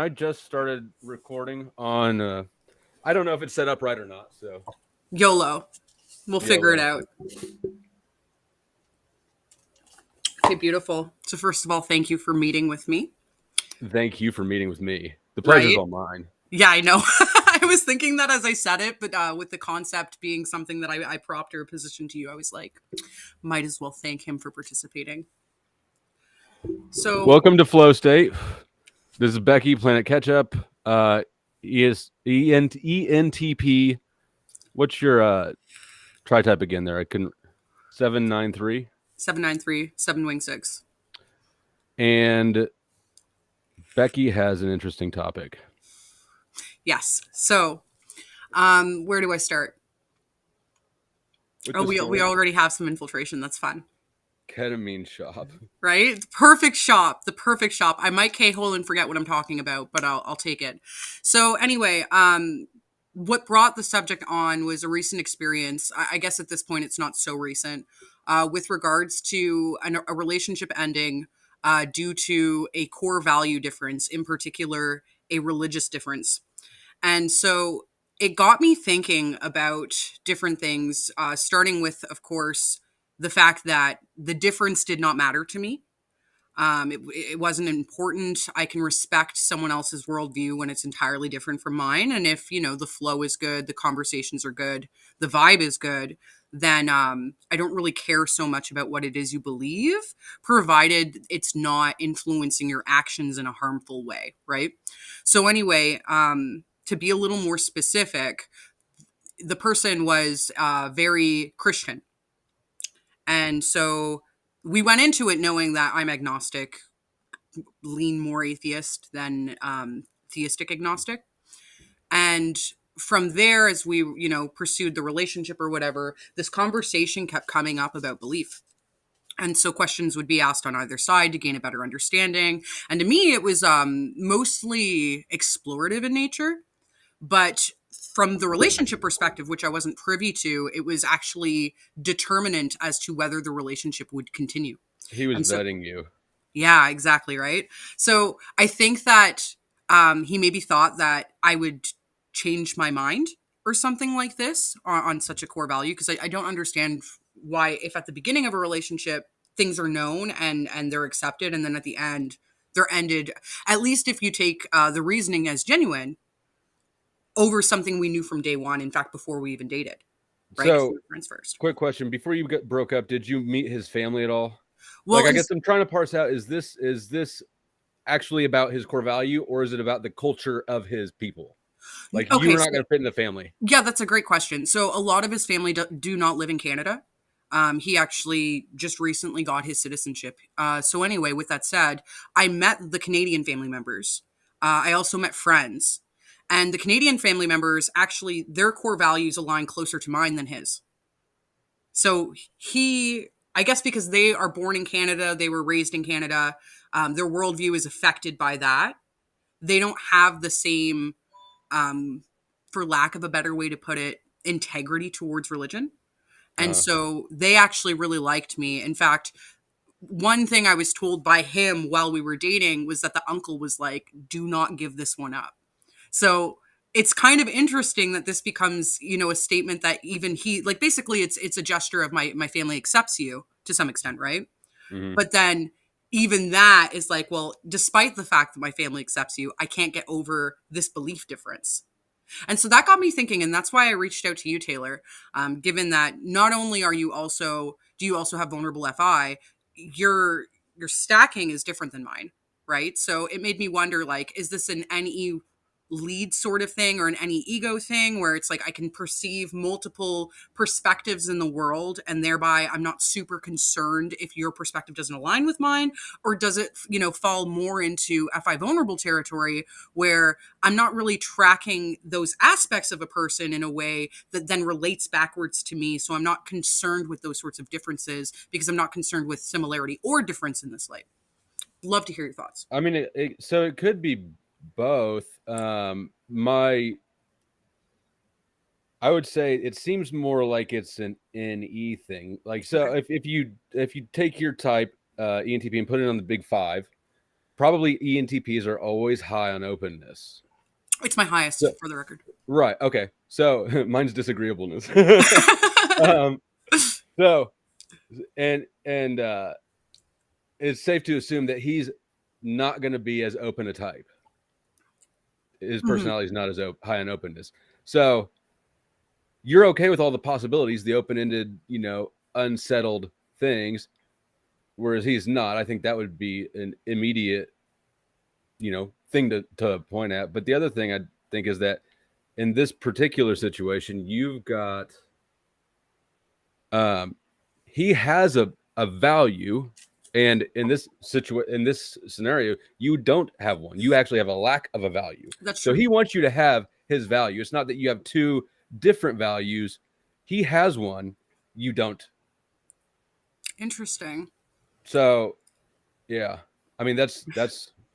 I just started recording on. I don't know if it's set up right or not. So YOLO. We'll figure it YOLO. out. Okay, beautiful. So first of all, thank you for meeting with me. Thank you for meeting with me. The pleasure's Right? all mine. Yeah, I know. I was thinking that as I said it, but with the concept being something that I propped or positioned to you, I was like, might as well thank him for participating. So, Welcome to Flow State. This is Beckie, Planet Ketchup. ENTP. What's your tri type again? There, I couldn't. 793. 793, 7 wing 6. And Beckie has an interesting topic. Yes. So, where do I start? With Oh, the we story, already have some infiltration. That's fun. ketamine shop. Right? Perfect shop. The perfect shop. I might K-hole and forget what I'm talking about, but I'll take it. So anyway, what brought the subject on was a recent experience. I guess at this point it's not so recent, with regards to a relationship ending due to a core value difference, in particular, a religious difference. And so it got me thinking about different things, starting with, of course, the fact that the difference did not matter to me. It wasn't important. I can respect someone else's worldview when it's entirely different from mine. And if, the flow is good, the conversations are good, the vibe is good, then I don't really care so much about what it is you believe, provided it's not influencing your actions in a harmful way, right? So anyway, to be a little more specific, the person was very Christian. And so we went into it knowing that I'm agnostic, lean more atheist than theistic agnostic. And from there, as we, pursued the relationship or whatever, this conversation kept coming up about belief. And so questions would be asked on either side to gain a better understanding. And to me, it was mostly explorative in nature. But from the relationship perspective, which I wasn't privy to, it was actually determinant as to whether the relationship would continue. He was And so, vetting you. yeah, exactly. Right. So I think that he maybe thought that I would change my mind or something like this on such a core value. Cause I don't understand why, if at the beginning of a relationship, things are known and they're accepted. And then at the end, they're ended, at least if you take the reasoning as genuine, over something we knew from day one. In fact, before we even dated, right? 'Cause we So, were friends first. quick question: before you broke up, did you meet his family at all? Like, Well, I guess I'm trying to parse out: is this actually about his core value, or is it about the culture of his people? Like, you okay, were not so going to fit in the family. yeah, that's a great question. So a lot of his family do not live in Canada. He actually just recently got his citizenship. So anyway, with that said, I met the Canadian family members. I also met friends. And the Canadian family members, actually, their core values align closer to mine than his. So I guess because they are born in Canada, they were raised in Canada, their worldview is affected by that. They don't have the same, um, for lack of a better way to put it, integrity towards religion. And Uh, so they actually really liked me. In fact, one thing I was told by him while we were dating was that the uncle was like, do not give this one up. So it's kind of interesting that this becomes, a statement that even he, like, basically it's a gesture of my family accepts you to some extent, right? mhm. But then even that is like, well, despite the fact that my family accepts you, I can't get over this belief difference. And so that got me thinking, and that's why I reached out to you, Taylor. Given that not only do you also have vulnerable FI, your stacking is different than mine, right? So it made me wonder, like, is this an NE lead sort of thing or an any ego thing where it's like I can perceive multiple perspectives in the world and thereby I'm not super concerned if your perspective doesn't align with mine? Or does it, fall more into FI vulnerable territory where I'm not really tracking those aspects of a person in a way that then relates backwards to me? So I'm not concerned with those sorts of differences because I'm not concerned with similarity or difference in this light. Love to hear your thoughts. I mean, so it could be both. I would say it seems more like it's an NE thing. Like, so Okay. if you take your type ENTP and put it on the big five, probably ENTPs are always high on openness. It's my highest, So, for the record. right. Okay. So mine's disagreeableness. um, so and it's safe to assume that he's not going to be as open a type. His Mhm. personality is not as high on openness. So you're okay with all the possibilities, the open-ended, unsettled things, whereas he's not. I think that would be an immediate, thing to point at. But the other thing I think is that in this particular situation, you've got um, he has a value, and in this scenario, you don't have one. You actually have a lack of a value. That's So true. he wants you to have his value. It's not that you have two different values. He has one, you don't. Interesting. So yeah, I mean that's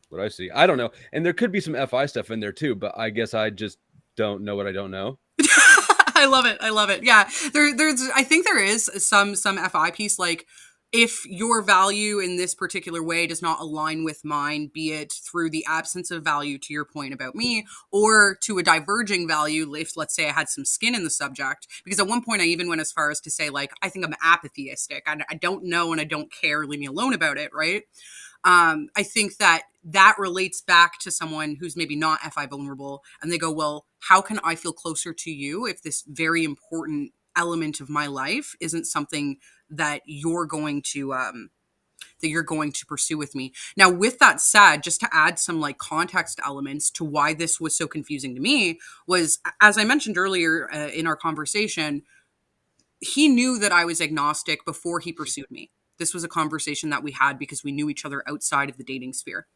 what I see. I don't know, and there could be some FI stuff in there too, but I guess I just don't know what I don't know. I love it. I love it. Yeah. There's I think there is some FI piece, like if your value in this particular way does not align with mine, be it through the absence of value to your point about me, or to a diverging value, if let's say I had some skin in the subject, because at one point I even went as far as to say, like, I think I'm apatheistic. I don't know and I don't care. Leave me alone about it. Right. I think that that relates back to someone who's maybe not FI vulnerable, and they go, well, how can I feel closer to you if this very important element of my life isn't something that you're going to pursue with me. Now, with that said, just to add some like context elements to why this was so confusing to me was, as I mentioned earlier in our conversation, he knew that I was agnostic before he pursued me. This was a conversation that we had because we knew each other outside of the dating sphere.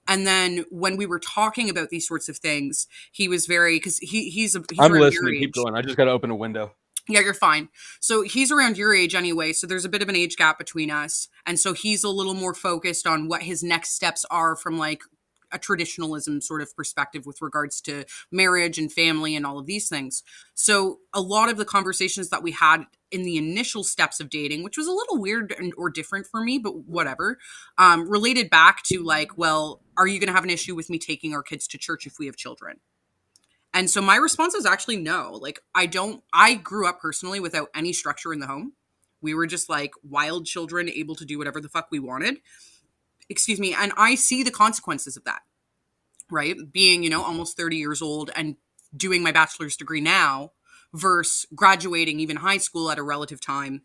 And then when we were talking about these sorts of things, he was very, because he's I'm around your listening. Keep age. going. I just got to open a window. Yeah, you're fine. So he's around your age anyway. So there's a bit of an age gap between us. And so he's a little more focused on what his next steps are from like a traditionalism sort of perspective with regards to marriage and family and all of these things. So a lot of the conversations that we had in the initial steps of dating, which was a little weird or different for me, but whatever, related back to like, well, are you going to have an issue with me taking our kids to church if we have children? And so my response was actually no. Like, I grew up personally without any structure in the home. We were just like wild children able to do whatever the fuck we wanted. Excuse me. And I see the consequences of that, right? Being, almost 30 years old and doing my bachelor's degree now versus graduating even high school at a relative time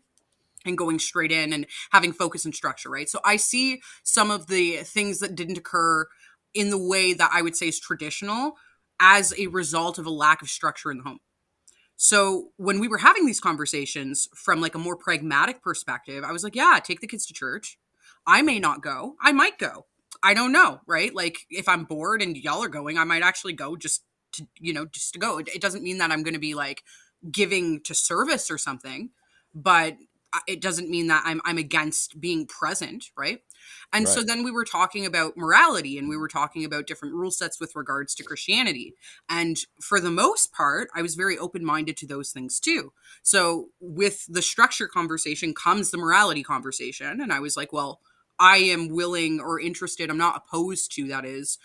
and going straight in and having focus and structure, right? So I see some of the things that didn't occur in the way that I would say is traditional as a result of a lack of structure in the home. So when we were having these conversations from like a more pragmatic perspective, I was like, yeah, take the kids to church. I may not go. I might go. I don't know, right? Like if I'm bored and y'all are going, I might actually go just to go. It doesn't mean that I'm going to be like giving to service or something, but it doesn't mean that I'm against being present, right? And so Right. then we were talking about morality and we were talking about different rule sets with regards to Christianity. And for the most part, I was very open-minded to those things too. So with the structure conversation comes the morality conversation. And I was like, well, I am willing or interested, I'm not opposed to, that is,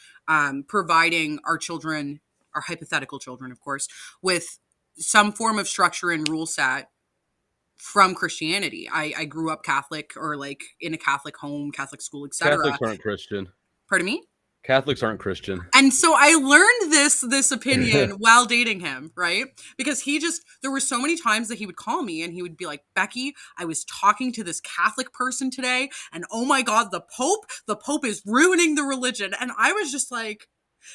providing our children, our hypothetical children, of course, with some form of structure and rule set from Christianity. I grew up Catholic or like in a Catholic home, Catholic school, etc. Catholics aren't Christian. Pardon me? Catholics aren't Christian. And so I learned this opinion while dating him, right? Because there were so many times that he would call me and he would be like, Becky, I was talking to this Catholic person today and oh my God, the Pope is ruining the religion. And I was just like,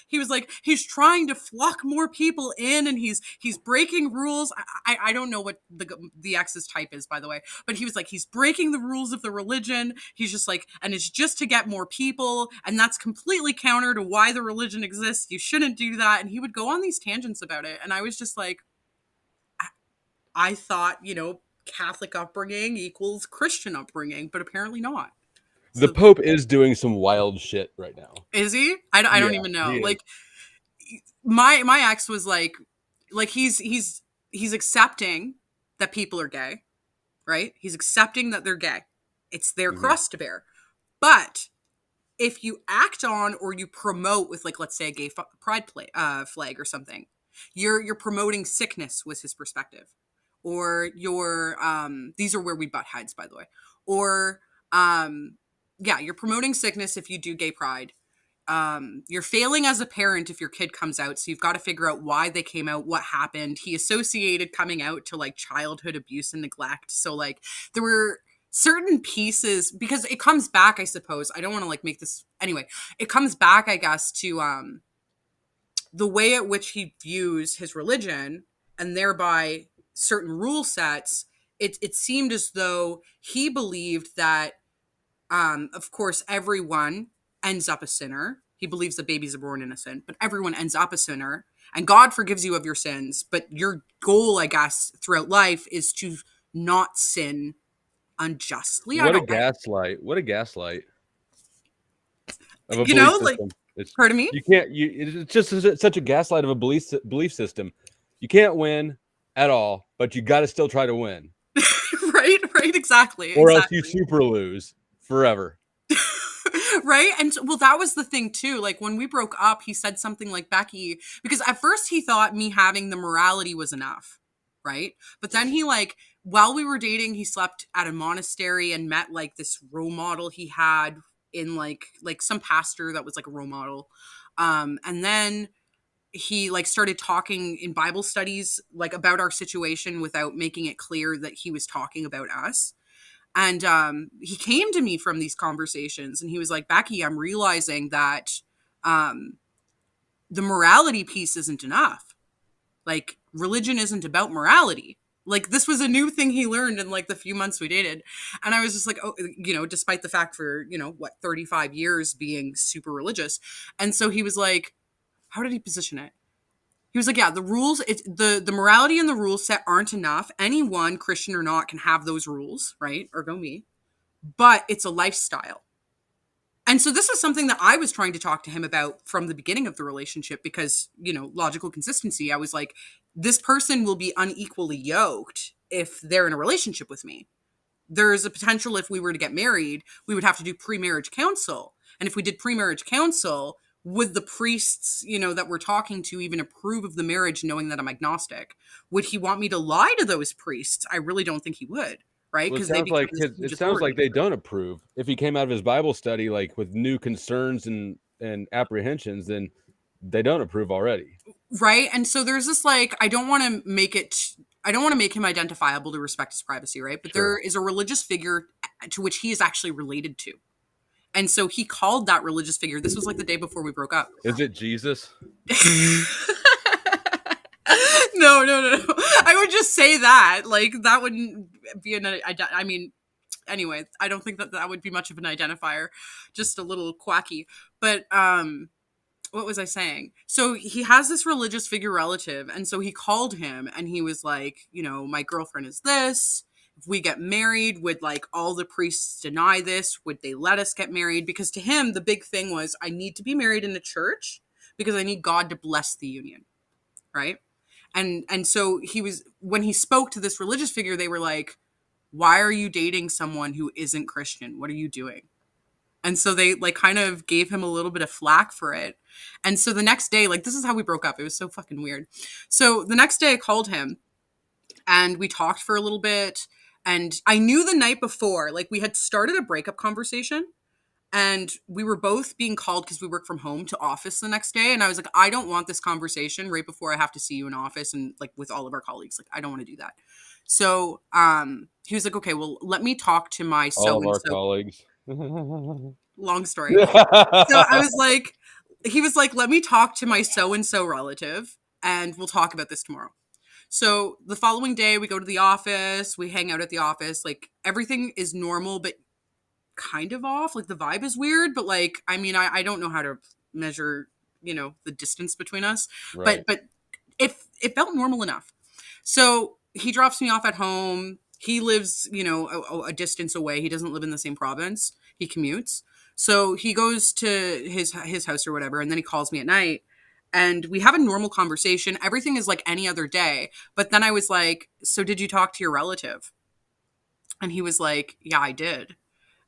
he was like, he's trying to flock more people in and he's breaking rules. I don't know what the ex's type is, by the way, but he was like, he's breaking the rules of the religion. He's just like, and it's just to get more people. And that's completely counter to why the religion exists. You shouldn't do that. And he would go on these tangents about it. And I was just like, I thought, Catholic upbringing equals Christian upbringing, but apparently not. The So Pope is doing some wild shit right now. is he? I Yeah, don't even know. he is. Like, my ex was like he's accepting that people are gay, right? He's accepting that they're gay. It's their Mhm. cross to bear. But if you act on or you promote with, like, let's say a gay pride flag or something, you're promoting sickness, was his perspective. Or you're these are where we butt heads, by the way. Or yeah, you're promoting sickness if you do gay pride. You're failing as a parent if your kid comes out, so you've got to figure out why they came out, what happened. He associated coming out to like childhood abuse and neglect, so like there were certain pieces, because it comes back, I suppose, I don't want to like make this anyway, it comes back, I guess, to the way at which he views his religion, and thereby certain rule sets. It seemed as though he believed that of course, everyone ends up a sinner. He believes that babies are born innocent, but everyone ends up a sinner. And God forgives you of your sins. But your goal, I guess, throughout life is to not sin unjustly. What a gaslight. What a gaslight of a You belief know, like, system. It's, pardon me? you can't, it's just such a gaslight of a belief system. You can't win at all, but you got to still try to win. Right, exactly. Or else you super lose forever. Right. And well, that was the thing too. Like when we broke up, he said something like, Beckie, because at first he thought me having the morality was enough. Right. But then he, like, while we were dating, he slept at a monastery and met like this role model he had in like some pastor that was like a role model. And then he like started talking in Bible studies, like about our situation without making it clear that he was talking about us. And he came to me from these conversations and he was like, Beckie, I'm realizing that the morality piece isn't enough. Like, religion isn't about morality. Like, this was a new thing he learned in like the few months we dated. And I was just like, oh, you know, despite the fact for, 35 years being super religious. And so he was like, how did he position it? He was like, yeah, the rules, the morality and the rule set aren't enough. Anyone, Christian or not, can have those rules, right? Ergo me. But it's a lifestyle. And so this is something that I was trying to talk to him about from the beginning of the relationship because, logical consistency. I was like, this person will be unequally yoked if they're in a relationship with me. There's a potential if we were to get married, we would have to do pre-marriage counsel. And if we did pre-marriage counsel, would the priests, that we're talking to even approve of the marriage knowing that I'm agnostic? Would he want me to lie to those priests? I really don't think he would, right? Well, Because they become this huge it sounds like authority. they don't approve. If he came out of his Bible study like with new concerns and apprehensions, then they don't approve already. Right. And so there's this like, I don't want to make him identifiable to respect his privacy, right? But Sure. there is a religious figure to which he is actually related to. And so he called that religious figure. This was like the day before we broke up. Is it Jesus? No. I would just say that. Like, that wouldn't be I mean, anyway, I don't think that would be much of an identifier. Just a little quacky. But, what was I saying? So he has this religious figure relative. And so he called him and he was like, my girlfriend is this. If we get married, would like all the priests deny this? Would they let us get married? Because to him, the big thing was, I need to be married in a church because I need God to bless the union. Right. And so when he spoke to this religious figure, they were like, why are you dating someone who isn't Christian? What are you doing? And so they like kind of gave him a little bit of flack for it. And so the next day, like, this is how we broke up. It was so fucking weird. So the next day I called him and we talked for a little bit. And I knew the night before, like, we had started a breakup conversation and we were both being called because we work from home to office the next day. And I was like, I don't want this conversation right before I have to see you in office and like with all of our colleagues. Like, I don't want to do that. So he was like, okay, well, let me talk to my All of our so-and-so. colleagues. Long story. So I was like, he was like, let me talk to my so-and-so relative and we'll talk about this tomorrow. So the following day we go to the office, we hang out at the office, like everything is normal, but kind of off. Like the vibe is weird, but like, I mean, I don't know how to measure, the distance between us, Right. but it felt normal enough. So he drops me off at home. He lives, a distance away. He doesn't live in the same province. He commutes. So he goes to his house or whatever, and then he calls me at night and we have a normal conversation. Everything is like any other day. But then I was like, so did you talk to your relative? And he was like, yeah, I did.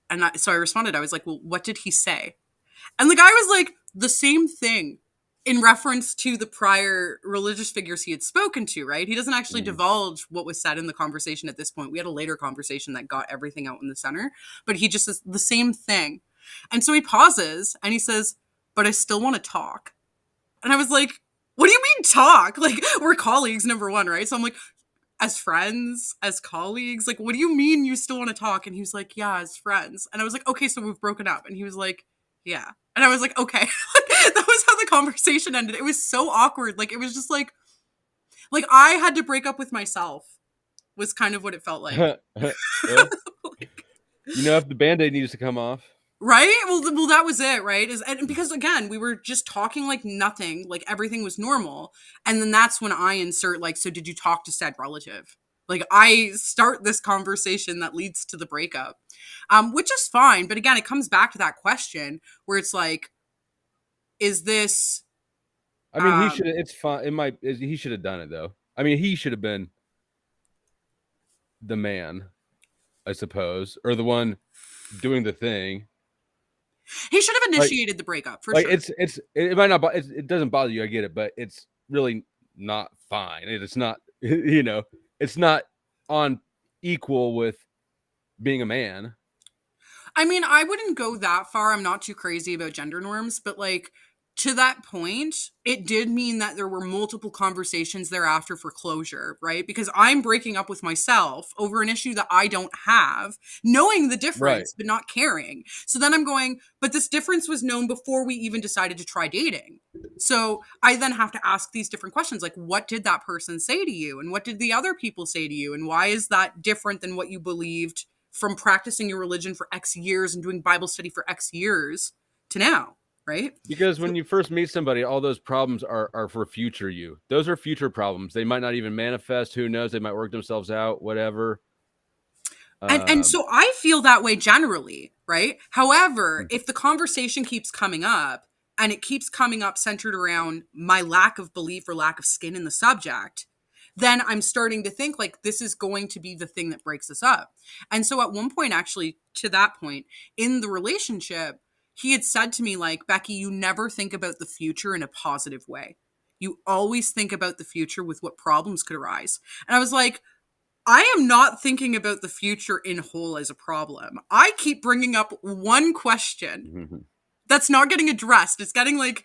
And so I responded, I was like, well, what did he say? And the guy was like, the same thing in reference to the prior religious figures he had spoken to, right? He doesn't actually Mm. divulge what was said in the conversation at this point. We had a later conversation that got everything out in the center, but he just says the same thing. And so he pauses and he says, but I still want to talk. And I was like, what do you mean talk? Like, we're colleagues, number one, right? So I'm like, as friends, as colleagues, like, what do you mean you still want to talk? And he was like, yeah, as friends. And I was like, okay, so we've broken up. And he was like, yeah. And I was like, okay. That was how the conversation ended. It was so awkward. Like, it was just like I had to break up with myself was kind of what it felt like. Well, if the Band-Aid needs to come off. Right? Well, that was it, right? And because again, we were just talking like nothing, like everything was normal, and then that's when I insert like, so did you talk to said relative? Like I start this conversation that leads to the breakup, which is fine. But again, it comes back to that question where it's like, is this? I mean, he should. It's fine. He should have done it though. I mean, he should have been the man, I suppose, or the one doing the thing. He should have initiated the breakup for Like sure. it might not. It doesn't bother you. I get it, but it's really not fine. It's not. It's not on equal with being a man. I mean, I wouldn't go that far. I'm not too crazy about gender norms, but like to that point, it did mean that there were multiple conversations thereafter for closure, right? Because I'm breaking up with myself over an issue that I don't have, knowing the Right. difference, but not caring. So then I'm going, but this difference was known before we even decided to try dating. So I then have to ask these different questions like, what did that person say to you? And what did the other people say to you? And why is that different than what you believed from practicing your religion for X years and doing Bible study for X years to now, right? Because So, when you first meet somebody, all those problems are for future you. Those are future problems. They might not even manifest. Who knows? They might work themselves out, whatever. and so I feel that way generally, right? However, Mhm. if the conversation keeps coming up and it keeps coming up centered around my lack of belief or lack of skin in the subject, then I'm starting to think like this is going to be the thing that breaks us up. And so at one point, actually, to that point in the relationship, he had said to me, like, Becky, you never think about the future in a positive way. You always think about the future with what problems could arise. And I was like, I am not thinking about the future in whole as a problem. I keep bringing up one question Mhm. that's not getting addressed. It's getting like,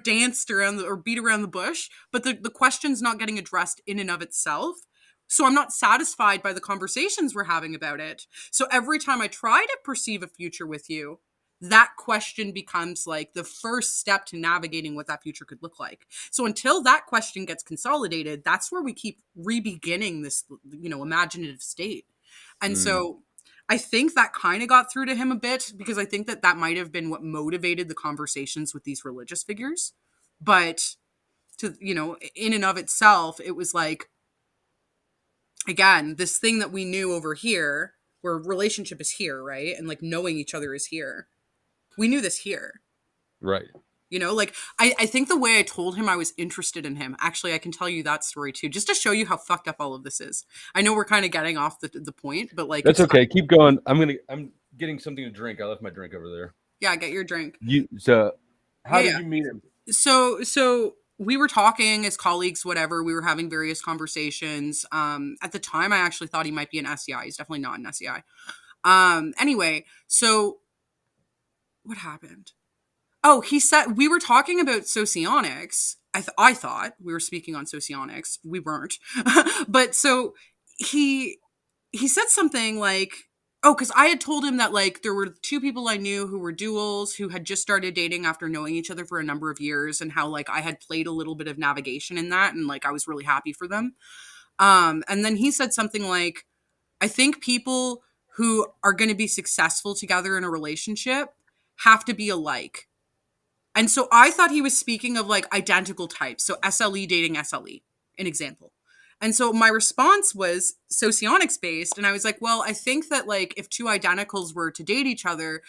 danced around or beat around the bush, but the question's not getting addressed in and of itself. So I'm not satisfied by the conversations we're having about it. So every time I try to perceive a future with you, that question becomes like the first step to navigating what that future could look like. So until that question gets consolidated, that's where we keep re-beginning this, imaginative state. And Mm. so I think that kind of got through to him a bit because I think that might have been what motivated the conversations with these religious figures. But in and of itself, it was like, again, this thing that we knew over here, where relationship is here, right? And like knowing each other is here. We knew this here. Right. Like I think the way I told him I was interested in him, actually, I can tell you that story too, just to show you how fucked up all of this is. I know we're kind of getting off the point, but like, That's it's okay. Keep going. I'm getting something to drink. I left my drink over there. yeah, get your drink. So how Yeah, did yeah. you meet him? So we were talking as colleagues, whatever. We were having various conversations. At the time, I actually thought he might be an SEI. He's definitely not an SEI. Anyway, so what happened? Oh, he said we were talking about socionics. I thought we were speaking on socionics. We weren't. But so he he said something like, oh, because I had told him that like there were two people I knew who were duals who had just started dating after knowing each other for a number of years, and how like I had played a little bit of navigation in that, and like I was really happy for them. And then he said something like, I think people who are going to be successful together in a relationship have to be alike. And so I thought he was speaking of like identical types. So SLE dating SLE, an example. And so my response was socionics based. And I was like, well, I think that like if two identicals were to date each other,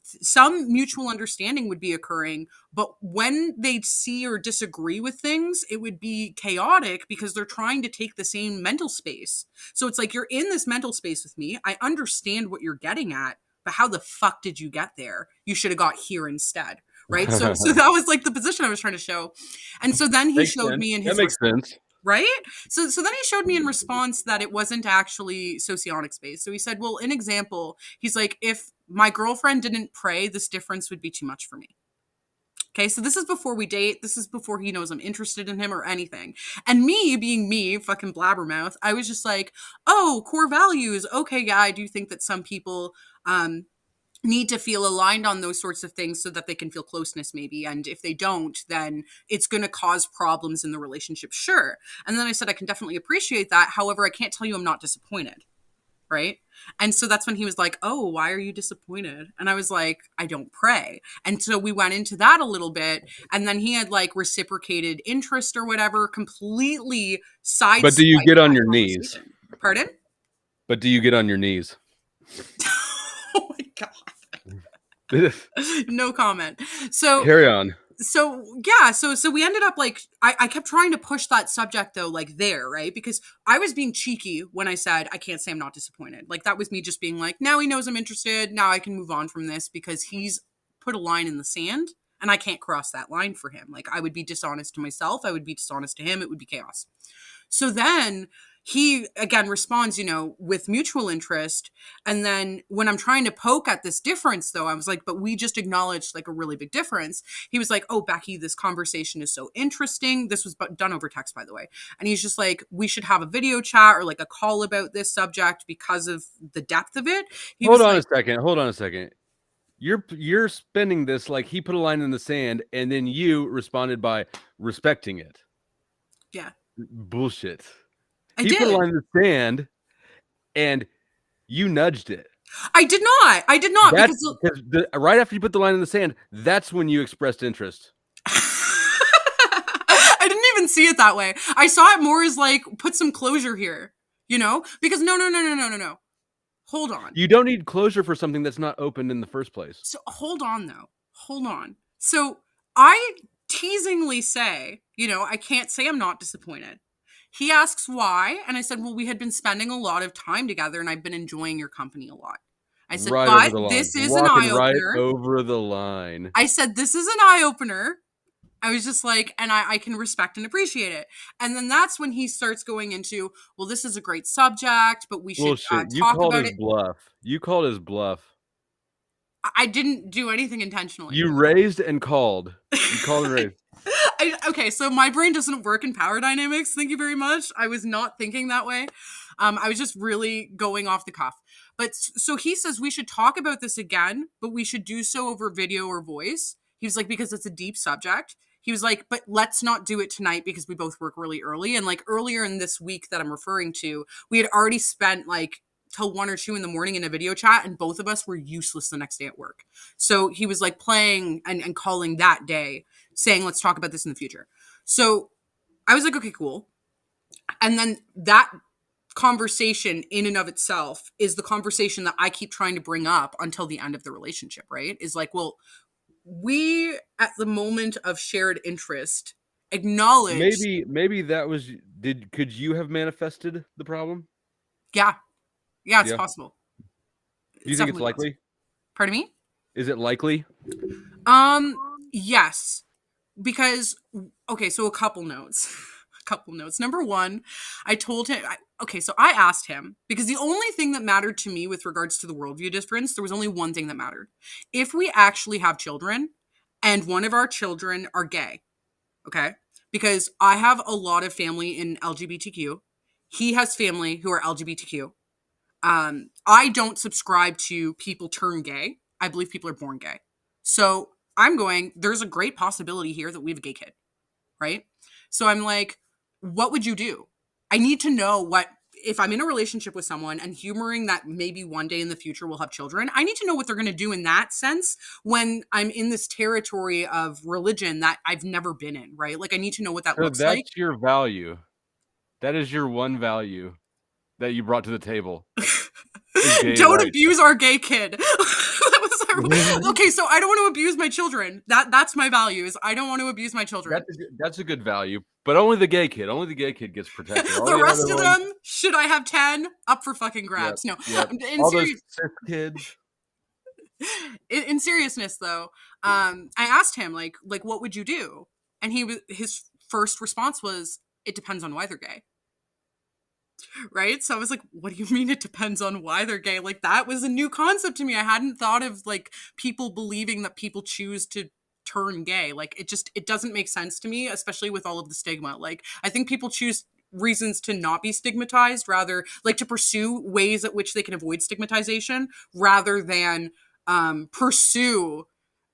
some mutual understanding would be occurring. But when they see or disagree with things, it would be chaotic because they're trying to take the same mental space. So it's like you're in this mental space with me. I understand what you're getting at, but how the fuck did you get there? You should have got here instead. Right. So that was like the position I was trying to show. And so then he Makes showed sense. me in That his makes sense. right. So then he showed me in response that it wasn't actually socionics based. So he said, well, an example, he's like, if my girlfriend didn't pray, this difference would be too much for me. Okay, so this is before we date. This is before he knows I'm interested in him or anything. And me being me, fucking blabbermouth, I was just like, oh, core values. Okay, yeah, I do think that some people need to feel aligned on those sorts of things so that they can feel closeness maybe. And if they don't, then it's going to cause problems in the relationship. Sure. And then I said, I can definitely appreciate that. However, I can't tell you I'm not disappointed. Right. And so that's when he was like, oh, why are you disappointed? And I was like, I don't pray. And so we went into that a little bit. And then he had like reciprocated interest or whatever, completely sideswiped. But do you get on your knees? Pardon? But do you get on your knees? Oh my God. No comment. So carry on. So yeah, so we ended up like, I kept trying to push that subject though, like there, right? Because I was being cheeky when I said, I can't say I'm not disappointed. Like that was me just being like, now he knows I'm interested. Now I can move on from this because he's put a line in the sand and I can't cross that line for him. Like I would be dishonest to myself. I would be dishonest to him. It would be chaos. So then he again responds, with mutual interest. And then when I'm trying to poke at this difference though, I was like, but we just acknowledged like a really big difference. He was like, oh, Beckie, this conversation is so interesting. This was done over text, by the way. And he's just like, we should have a video chat or like a call about this subject because of the depth of it. Hold on a second. You're spending this like he put a line in the sand and then you responded by respecting it. Yeah. Bullshit. He did. Put a line in the sand and you nudged it. I did not. Because right after you put the line in the sand, that's when you expressed interest. I didn't even see it that way. I saw it more as like, put some closure here, because no. Hold on. You don't need closure for something that's not opened in the first place. So hold on though. Hold on. So I teasingly say, I can't say I'm not disappointed. He asks why, and I said, well, we had been spending a lot of time together, and I've been enjoying your company a lot. I said, right but this is an eye-opener. Right over the line. I said, this is an eye-opener. I was just like, and I can respect and appreciate it. And then that's when he starts going into, well, this is a great subject, but we should talk about it. Bluff. You called his bluff. I didn't do anything intentionally. You raised and called. You called and raised. Okay, so my brain doesn't work in power dynamics. Thank you very much. I was not thinking that way. I was just really going off the cuff. But so he says we should talk about this again, but we should do so over video or voice. He was like, because it's a deep subject. He was like, but let's not do it tonight because we both work really early. And like earlier in this week that I'm referring to, we had already spent like till 1 or 2 in the morning in a video chat, and both of us were useless the next day at work. So he was like playing and calling that day, saying, let's talk about this in the future. So I was like, okay, cool. And then that conversation in and of itself is the conversation that I keep trying to bring up until the end of the relationship, right? Is like, well, we at the moment of shared interest acknowledge. Maybe that was, could you have manifested the problem? Yeah, it's possible. Do you think it's likely? Possible. Pardon me? Is it likely? Yes. Because, okay, so a couple notes. Number one, I told him, so I asked him, because the only thing that mattered to me with regards to the worldview difference, there was only one thing that mattered. If we actually have children and one of our children are gay, okay? Because I have a lot of family in LGBTQ. He has family who are LGBTQ. I don't subscribe to people turn gay. I believe people are born gay. So I'm going, there's a great possibility here that we have a gay kid, right? So I'm like, what would you do? I need to know what, if I'm in a relationship with someone and humoring that maybe one day in the future we'll have children, I need to know what they're going to do in that sense when I'm in this territory of religion that I've never been in, right? Like I need to know what that looks like. That's your value. That is your one value that you brought to the table. Don't abuse our gay kid. Okay, so I don't want to abuse my children. That's my value. Is I don't want to abuse my children. That's a good value, but only the gay kid. Only the gay kid gets protected. The rest of them, should I have 10? Up for fucking grabs. Yep, no, yep. All those cis kids. In seriousness though, I asked him like what would you do? And his first response was, it depends on why they're gay. Right? So I was like, what do you mean it depends on why they're gay? Like, that was a new concept to me. I hadn't thought of like people believing that people choose to turn gay. Like, it doesn't make sense to me, especially with all of the stigma. Like, I think people choose reasons to not be stigmatized, rather like to pursue ways at which they can avoid stigmatization rather than pursue,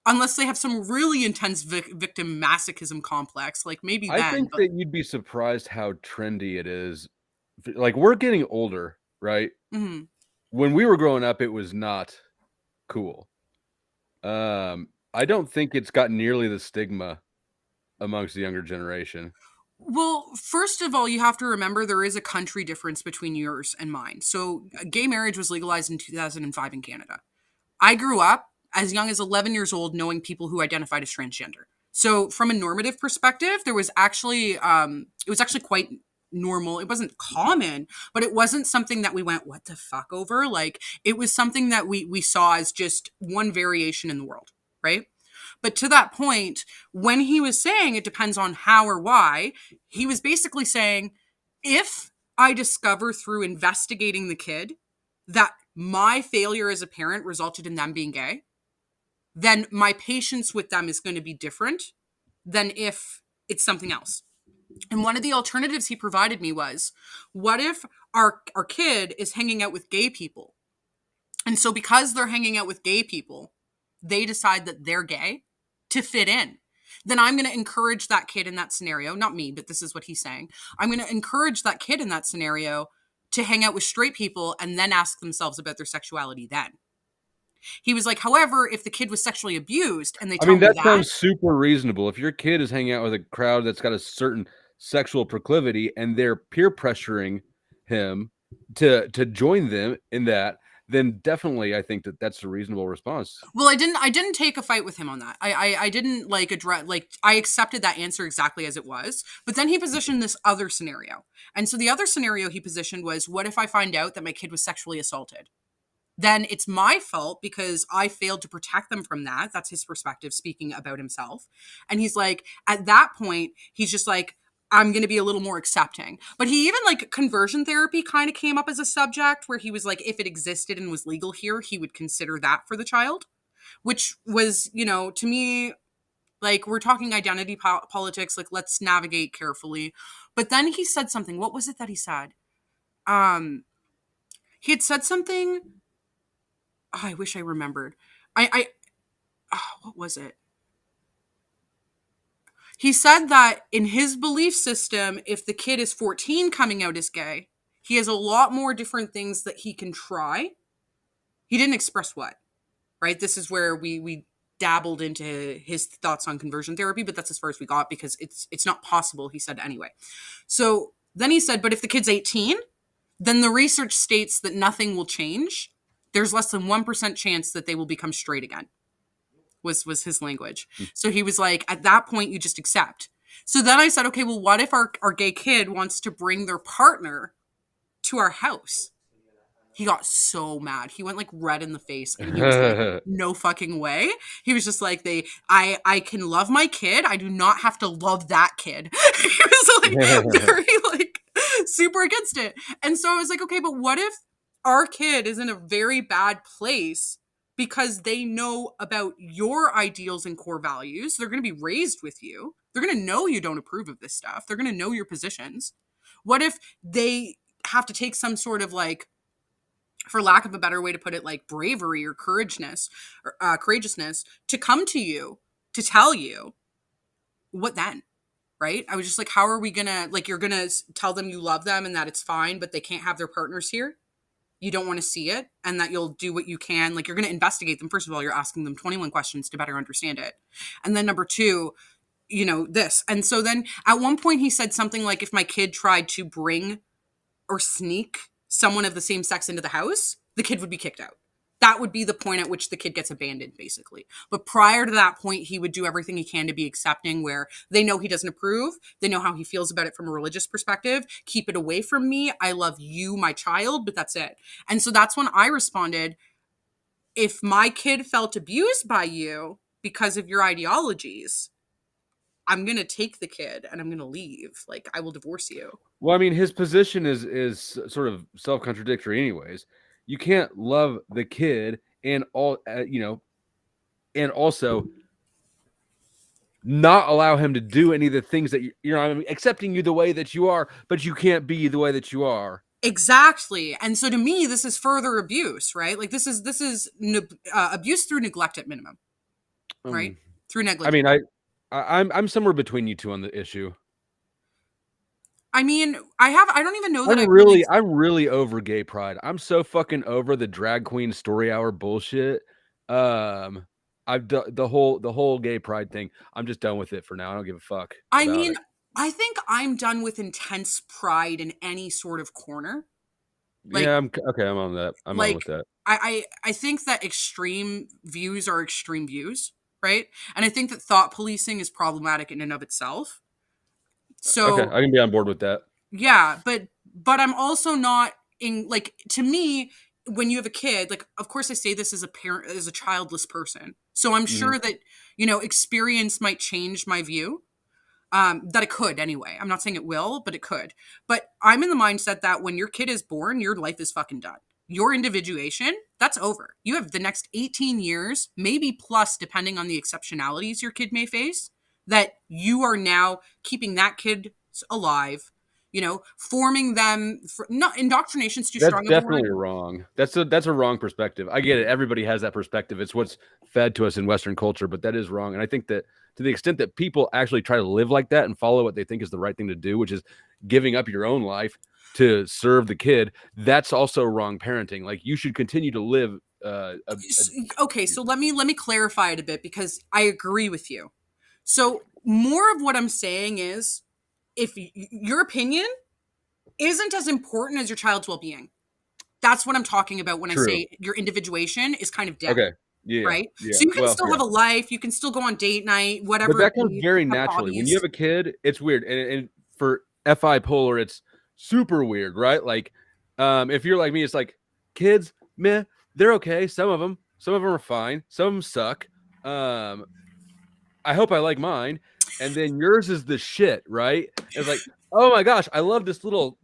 unless they have some really intense victim masochism complex, like maybe I then. think But that you'd be surprised how trendy it is. Like, we're getting older, right? mhm. When we were growing up, it was not cool. I don't think it's got nearly the stigma amongst the younger generation. Well, first of all, you have to remember there is a country difference between yours and mine. So, gay marriage was legalized in 2005 in Canada. I grew up as young as 11 years old knowing people who identified as transgender. So, from a normative perspective, it was actually quite normal. It wasn't common, but it wasn't something that we went, what the fuck over? Like, it was something that we saw as just one variation in the world, right? But to that point, when he was saying it depends on how or why, he was basically saying, if I discover through investigating the kid that my failure as a parent resulted in them being gay, then my patience with them is going to be different than if it's something else. And one of the alternatives he provided me was, what if our kid is hanging out with gay people? And so because they're hanging out with gay people, they decide that they're gay to fit in. Then I'm going to encourage that kid in that scenario, not me, but this is what he's saying. I'm going to encourage that kid in that scenario to hang out with straight people and then ask themselves about their sexuality then. He was like, however, if the kid was sexually abused and they I tell mean, me that that, sounds super reasonable. If your kid is hanging out with a crowd that's got a certain sexual proclivity and they're peer pressuring him to join them in that, then definitely I think that that's a reasonable response. well, I didn't take a fight with him on that. I didn't like address, like, I accepted that answer exactly as it was. But then he positioned this other scenario. And so the other scenario he positioned was, what if I find out that my kid was sexually assaulted? Then it's my fault because I failed to protect them from that. That's his perspective speaking about himself. And he's like, at that point, he's just like, I'm going to be a little more accepting. But he even, like, conversion therapy kind of came up as a subject where he was like, if it existed and was legal here, he would consider that for the child, which was, to me, like, we're talking identity politics, like, let's navigate carefully. But then he said something. What was it that he said? Um, he had said something. Oh, I wish I remembered. What was it? He said that in his belief system, if the kid is 14 coming out as gay, he has a lot more different things that he can try. He didn't express what, right? This is where we dabbled into his thoughts on conversion therapy, but that's as far as we got because it's not possible, he said anyway. So then he said, but if the kid's 18, then the research states that nothing will change. There's less than 1% chance that they will become straight again. Was his language. So he was like, at that point, you just accept. So then I said, okay, well, what if our gay kid wants to bring their partner to our house? He got so mad. He went like red in the face and he was like, no fucking way. He was just like, I can love my kid. I do not have to love that kid. He was like very like super against it. And so I was like, okay, but what if our kid is in a very bad place because they know about your ideals and core values? They're going to be raised with you. They're going to know you don't approve of this stuff. They're going to know your positions. What if they have to take some sort of, like, for lack of a better way to put it, like bravery or courageousness to come to you to tell you? What then? Right? I was just like, how are we gonna, like, you're gonna tell them you love them and that it's fine, but they can't have their partners here? You don't want to see it, and that you'll do what you can. Like, you're going to investigate them. First of all, you're asking them 21 questions to better understand it. And then number two, this. And so then at one point he said something like, if my kid tried to bring or sneak someone of the same sex into the house, the kid would be kicked out. That would be the point at which the kid gets abandoned, basically. But prior to that point, he would do everything he can to be accepting, where they know he doesn't approve. They know how he feels about it from a religious perspective. Keep it away from me. I love you, my child, but that's it. And so that's when I responded, if my kid felt abused by you because of your ideologies, I'm going to take the kid and I'm going to leave. Like, I will divorce you. Well, I mean, his position is sort of self-contradictory anyways. You can't love the kid and all and also not allow him to do any of the things that I mean, accepting you the way that you are, but you can't be the way that you are. Exactly. And so to me, this is further abuse, right? Like this is abuse through neglect at minimum, right? Um, Through I negligence. mean, I'm somewhere between you two on the issue. I mean, I don't even know that I've really. I'm really over gay pride. I'm so fucking over the drag queen story hour bullshit. I've done the whole gay pride thing. I'm just done with it for now. I don't give a fuck I about mean, it. I think I'm done with intense pride in any sort of corner. Like, Yeah, I'm okay. I'm on that. I'm on like with that. I think that extreme views are extreme views, right? And I think that thought policing is problematic in and of itself. Okay, So I can be on board with that. yeah, but I'm also not in, like, to me, when you have a kid, like, of course I say this as a parent, as a childless person. So I'm Hmm. sure that, experience might change my view. That it could anyway. I'm not saying it will, but it could. But I'm in the mindset that when your kid is born, your life is fucking done. Your individuation, that's over. You have the next 18 years, maybe plus, depending on the exceptionalities your kid may face, that you are now keeping that kid alive, forming them. Not indoctrination's too That's strong of a word. definitely wrong. That's a wrong perspective. I get it. Everybody has that perspective. It's what's fed to us in Western culture, but that is wrong. And I think that to the extent that people actually try to live like that and follow what they think is the right thing to do, which is giving up your own life to serve the kid, that's also wrong parenting. Like you should continue to live. Okay, so let me clarify it a bit because I agree with you. So more of what I'm saying is, if your opinion isn't as important as your child's well-being. That's what I'm talking about when I True. say your individuation is kind of dead, Okay. Yeah. right? Yeah. So you can Well, still yeah. have a life, you can still go on date night, But whatever it that comes be, very have naturally. When you have hobbies. a kid, it's weird. And for FI polar, it's super weird, right? Like, if you're like me, it's like kids, meh, they're okay. Some of them are fine. Some of them suck. Um, I hope I like mine. And then yours is the shit, right? It's like, oh my gosh, I love this little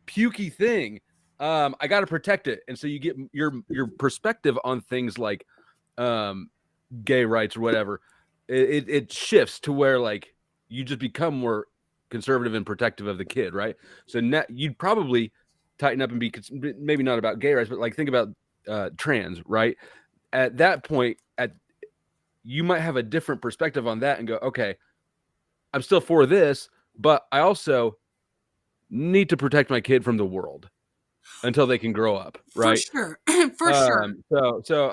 pukey thing. I got to protect it. And so you get your perspective on things like, um, gay rights or whatever, it shifts to where like you just become more conservative and protective of the kid, right? So now you'd probably tighten up and be maybe not about gay rights, but like think about trans, right? At that point, you might have a different perspective on that and go, okay, I'm still for this, but I also need to protect my kid from the world until they can grow up, For right? sure. For sure. So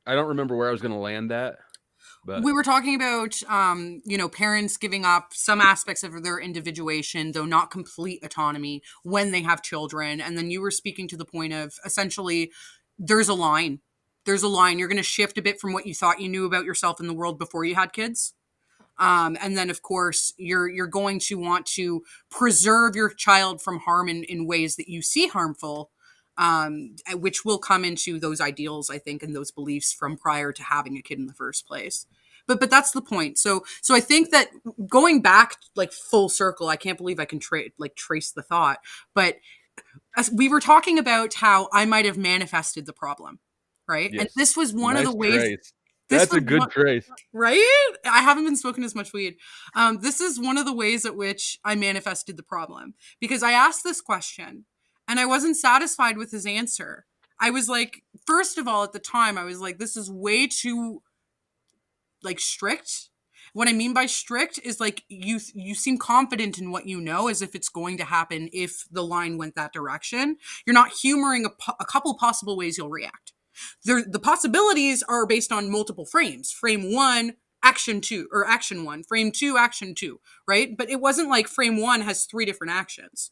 I don't remember where I was going to land that, but We were talking about parents giving up some aspects of their individuation, though not complete autonomy, when they have children. And then you were speaking to the point of, essentially, there's a line. There's a line. You're going to shift a bit from what you thought you knew about yourself in the world before you had kids. And then, of course, you're going to want to preserve your child from harm in ways that you see harmful, which will come into those ideals, I think, and those beliefs from prior to having a kid in the first place. But that's the point. So I think that, going back like full circle, I can't believe I can trace the thought. But as we were talking about how I might have manifested the problem, right? And yes, this was one of nice the ways. trace. This That's a was good one. trace. Right? I haven't been smoking as much weed. This is one of the ways at which I manifested the problem, because I asked this question and I wasn't satisfied with his answer. I was like, first of all, at the time, I was like, this is way too like strict. What I mean by strict is like you seem confident in what you know, as if it's going to happen if the line went that direction. You're not humoring a couple possible ways you'll react. The possibilities are based on multiple frames. Frame one, action two, or action one. Frame two, action two, right? But it wasn't like frame one has three different actions.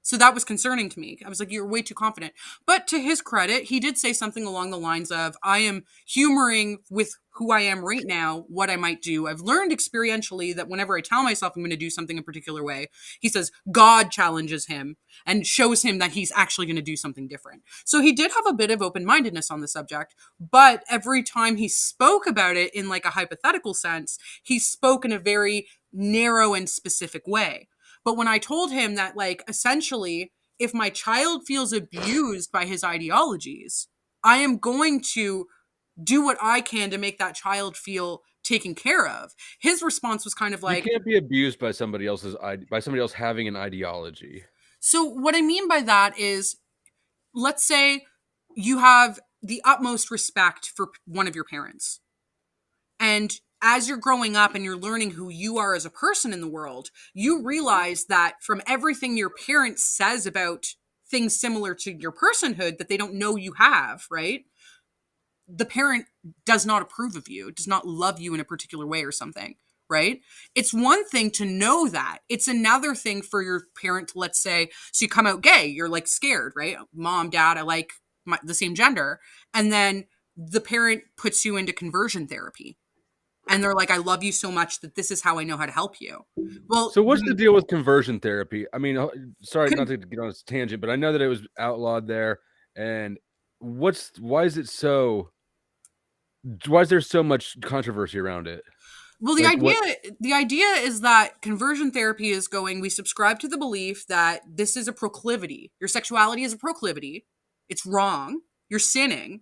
So that was concerning to me. I was like, you're way too confident. But to his credit, he did say something along the lines of, I am humoring with who I am right now, what I might do. I've learned experientially that whenever I tell myself I'm going to do something a particular way, he says God challenges him and shows him that he's actually going to do something different. So he did have a bit of open-mindedness on the subject, but every time he spoke about it in like a hypothetical sense, he spoke in a very narrow and specific way. But when I told him that, like, essentially, if my child feels abused by his ideologies, I am going to do what I can to make that child feel taken care of. His response was kind of You like, can't be abused by somebody else having an ideology. so what I mean by that is, let's say you have the utmost respect for one of your parents. And as you're growing up and you're learning who you are as a person in the world, you realize that from everything your parent says about things similar to your personhood that they don't know you have, right? The parent does not approve of you, does not love you in a particular way or something, right? It's one thing to know that. It's another thing for your parent to, let's say, so you come out gay, you're like scared, right? Mom, dad, I like the same gender. And then the parent puts you into conversion therapy. And they're like, I love you so much that this is how I know how to help you. Well, So what's the deal with conversion therapy? I mean, sorry con- not to get on this tangent, but I know that it was outlawed there. And why is there so much controversy around it? well, Like what? the idea is that conversion therapy is going, we subscribe to the belief that this is a proclivity. Your sexuality is a proclivity. It's wrong. You're sinning.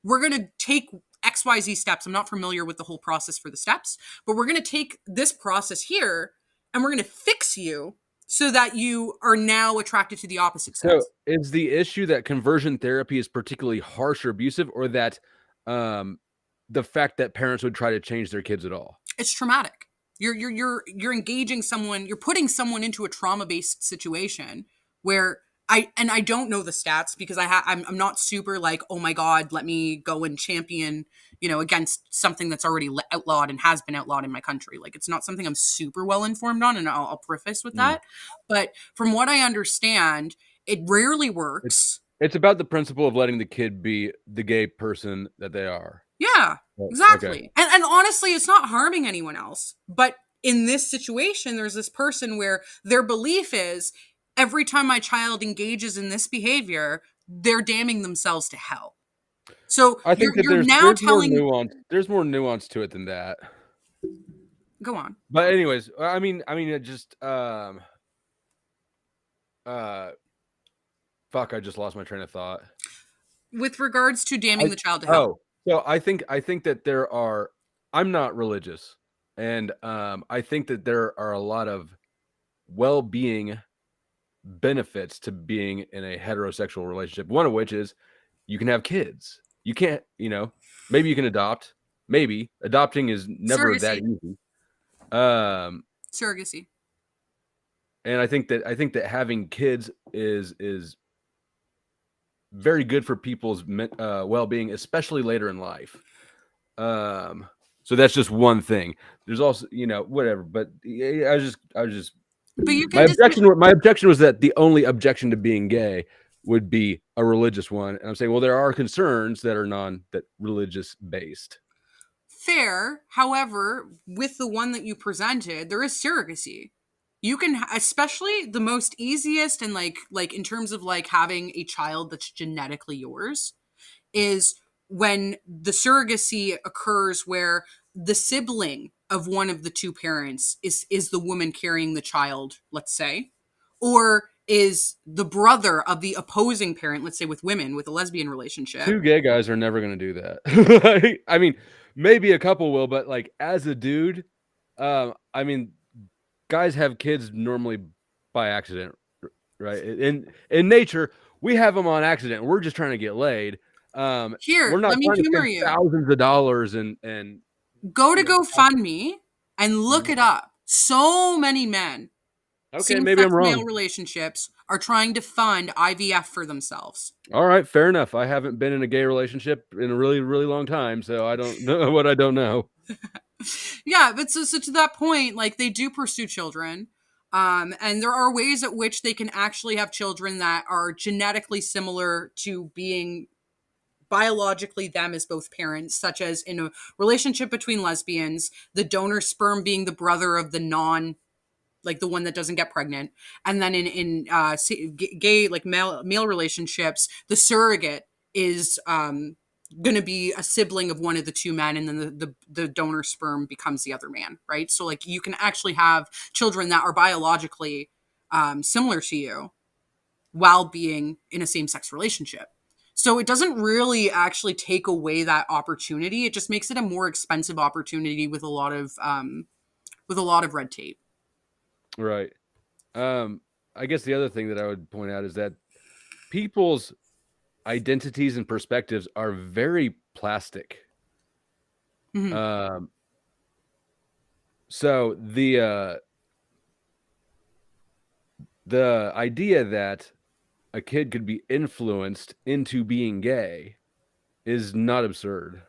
We're going to take XYZ steps. I'm not familiar with the whole process for the steps, but we're going to take this process here and we're going to fix you so that you are now attracted to the opposite So sex. is the issue that conversion therapy is particularly harsh or abusive, or that um, the fact that parents would try to change their kids at all? It's traumatic. You're engaging someone, you're putting someone into a trauma-based situation where I don't know the stats because I'm not super like, oh my god, let me go and champion, against something that's already outlawed and has been outlawed in my country. Like, it's not something I'm super well informed on, and I'll preface with Mm. that. But from what I understand, it rarely It's works. it's about the principle of letting the kid be the gay person that they are. Yeah, Oh, okay. exactly. And honestly, it's not harming anyone else. But in this situation, there's this person where their belief is every time my child engages in this behavior, they're damning themselves to hell. So I think that you're there's now there's more telling, nuance. There's more nuance to it than that. go on. But anyways, it just uh fuck, I just lost my train of thought. With regards to damning I the child to hell. oh, so I think that there are I'm not religious, and I think that there are a lot of well-being benefits to being in a heterosexual relationship. One of which is you can have kids. You can't, maybe you can adopt. Maybe adopting is never that Surrogacy. easy. Um, Surrogacy. and I think that having kids is very good for people's well-being, especially later in life. So that's just one thing. There's also, whatever. But yeah, I was just But you my can objection. My objection was that the only objection to being gay would be a religious one, and I'm saying, well, there are concerns that are that religious based. fair. However, with the one that you presented, there is surrogacy. You can, especially the most easiest and like in terms of like having a child that's genetically yours, is when the surrogacy occurs where the sibling of one of the two parents is the woman carrying the child, let's say, or is the brother of the opposing parent, let's say with women with a lesbian relationship. Two gay guys are never going to do that. I mean, maybe a couple will, but like as a dude, I mean, guys have kids normally by accident, right? In nature, we have them on accident. We're just trying to get laid. We're Here, not let me trying to humor spend you. thousands of dollars and Go to you know. GoFundMe and look Mhm. it up. So many men, Okay, maybe I'm same-sex male wrong. relationships, are trying to fund IVF for themselves. All right, fair enough. I haven't been in a gay relationship in a really, really long time, so I don't know what I don't know. Yeah, but so to that point, like, they do pursue children. And there are ways at which they can actually have children that are genetically similar to being biologically them as both parents, such as in a relationship between lesbians, the donor sperm being the brother of the non, like the one that doesn't get pregnant, and then in gay, like male relationships, the surrogate is going to be a sibling of one of the two men, and then the donor sperm becomes the other man, right? So like you can actually have children that are biologically similar to you while being in a same-sex relationship. So it doesn't really actually take away that opportunity. It just makes it a more expensive opportunity with a lot of red tape. Right. I guess the other thing that I would point out is that people's identities and perspectives are very plastic. Mm-hmm. So the idea that a kid could be influenced into being gay is not absurd.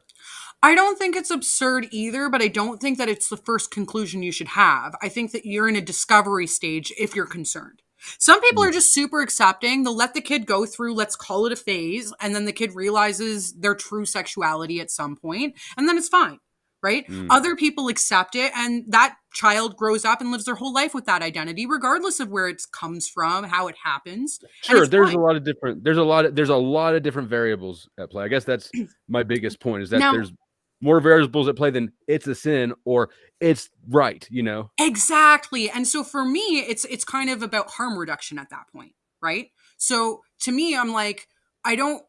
I don't think it's absurd either, but I don't think that it's the first conclusion you should have. I think that you're in a discovery stage if you're concerned. Some people are just super accepting. They'll let the kid go through, let's call it a phase, and then the kid realizes their true sexuality at some point, and then it's fine, right? Other people accept it, and that child grows up and lives their whole life with that identity, regardless of where it comes from, how it happens, and Sure, it's there's fine. a lot of different variables at play. I guess that's my biggest point, is that Now, there's more variables at play than it's a sin or it's right, you know? exactly. And so for me, it's kind of about harm reduction at that point, right? So to me, I'm like, I don't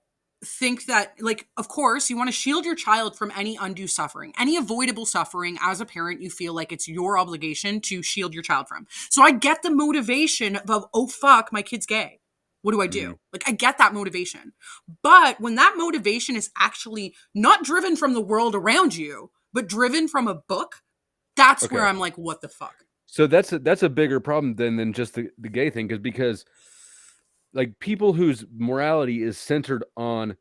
think that, like, of course, you want to shield your child from any undue suffering, any avoidable suffering. As a parent, you feel like it's your obligation to shield your child from. So I get the motivation of, oh fuck, my kid's gay. What do I Mm, do? Like, I get that motivation. But when that motivation is actually not driven from the world around you, but driven from a book, that's where okay. I'm like, what the fuck? So that's a bigger problem than just the gay thing, because like people whose morality is centered on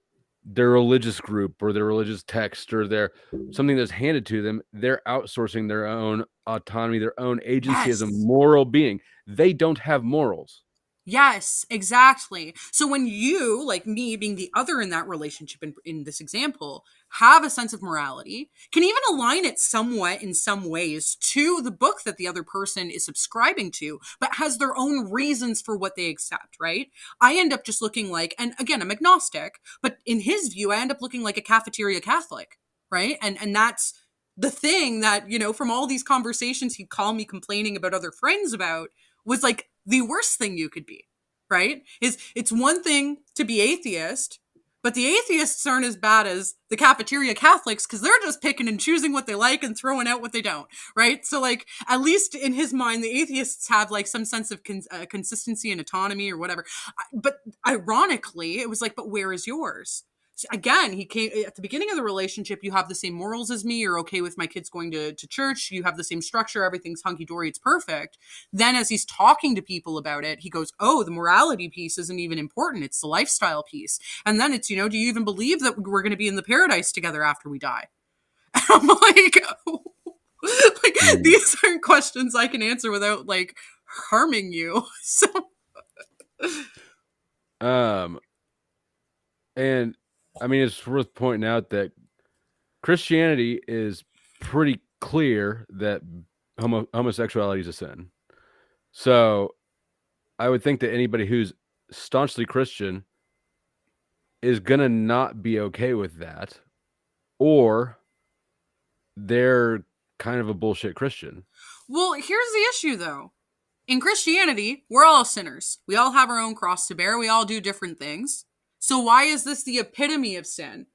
their religious group or their religious text or their something that's handed to them, they're outsourcing their own autonomy, their own agency as a Yes. moral being. They don't have morals. Yes, exactly. So when you, like me being the other in that relationship in this example, have a sense of morality, can even align it somewhat in some ways to the book that the other person is subscribing to, but has their own reasons for what they accept, right? I end up just looking like, and again, I'm agnostic, but in his view, I end up looking like a cafeteria Catholic, right? And that's the thing that, from all these conversations he'd call me complaining about other friends about, was like the worst thing you could be, right? It's one thing to be atheist, but the atheists aren't as bad as the cafeteria Catholics because they're just picking and choosing what they like and throwing out what they don't, right? So like at least in his mind, the atheists have like some sense of consistency and autonomy or whatever. But ironically, it was like, but where is yours? So again, he came at the beginning of the relationship. You have the same morals as me. You're okay with my kids going to church. You have the same structure. Everything's hunky dory. It's perfect. Then, as he's talking to people about it, he goes, oh, the morality piece isn't even important. It's the lifestyle piece. And then it's, do you even believe that we're going to be in the paradise together after we die? And I'm like, Mm. these aren't questions I can answer without like harming you. So, Um, and I mean, it's worth pointing out that Christianity is pretty clear that homosexuality is a sin. So I would think that anybody who's staunchly Christian is gonna not be okay with that, or they're kind of a bullshit Christian. well, here's the issue though. In Christianity, we're all sinners. We all have our own cross to bear. We all do different things. So why is this the epitome of sin?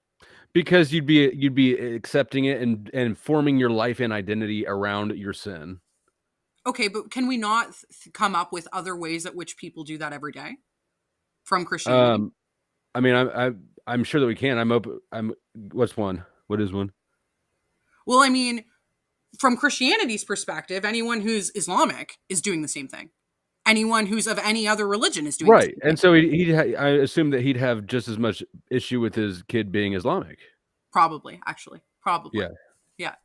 Because you'd be accepting it and forming your life and identity around your sin. Okay, but can we not come up with other ways at which people do that every day from Christianity? Um, I mean, I'm sure that we can. I'm open. I'm what's one? What is one? Well, I mean, from Christianity's perspective, anyone who's Islamic is doing the same thing. Anyone who's of any other religion is doing the Right, same and thing. so I assume that he'd have just as much issue with his kid being Islamic. Probably, actually. Probably. Yeah. Yeah.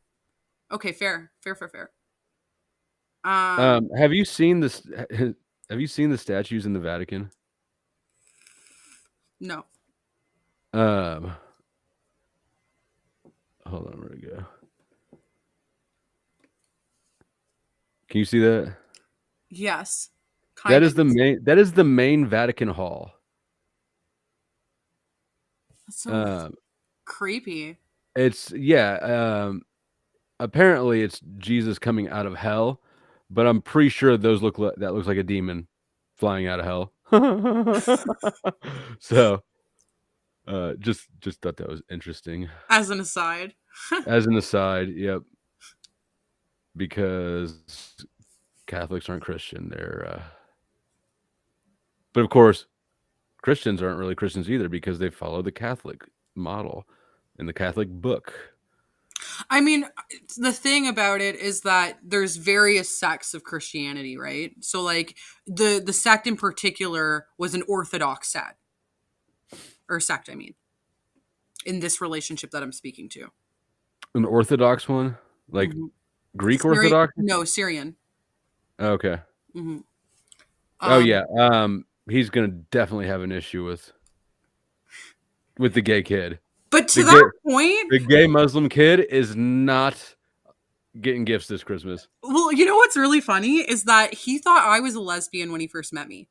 Okay, fair. Fair, fair, fair. Have you seen this? Have you seen the statues in the Vatican? No. Um, hold on, where'd it go? Can you see that? Yes. That Kind is of. the main. That is the main Vatican hall. That's so Um, creepy. it's yeah. Apparently, it's Jesus coming out of hell, but I'm pretty sure that looks like a demon flying out of hell. So, just thought that was interesting. As an aside. As an aside, yep, because Catholics aren't Christian. But of course, Christians aren't really Christians either because they follow the Catholic model in the Catholic book. I mean, the thing about it is that there's various sects of Christianity, right? So like the sect in particular was an Orthodox sect, I mean, in this relationship that I'm speaking to. An Orthodox one, like Hmm. Greek Orthodox. No, Syrian. Okay. Hmm. Oh Um, yeah. He's gonna definitely have an issue with the gay kid. but The to gay that point, the gay Muslim kid is not getting gifts this Christmas. well, you know what's really funny is that he thought I was a lesbian when he first met me.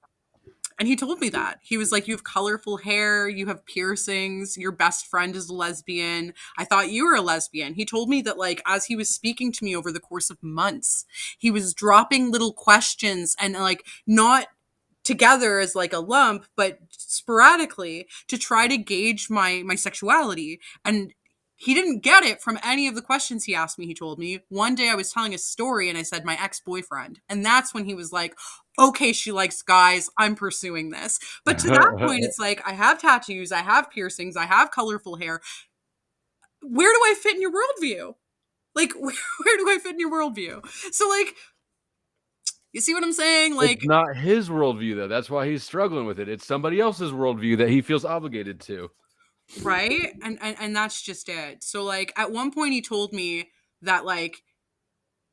And he told me that. He was like, "You have colorful hair, you have piercings, your best friend is a lesbian. I thought you were a lesbian." He told me that, like, as he was speaking to me over the course of months, he was dropping little questions and, like, not together as like a lump, but sporadically to try to gauge my sexuality. And he didn't get it from any of the questions he asked me. He told me one day I was telling a story and I said my ex-boyfriend, and that's when he was like, okay, she likes guys, I'm pursuing this. But to that point, it's like, I have tattoos, I have piercings, I have colorful hair. Where do I fit in your worldview? Like, where do I fit in your worldview? So like, you see what I'm saying? It's Like, not his worldview though. That's why he's struggling with it. It's somebody else's worldview that he feels obligated to. right? And that's just it. So like at one point he told me that like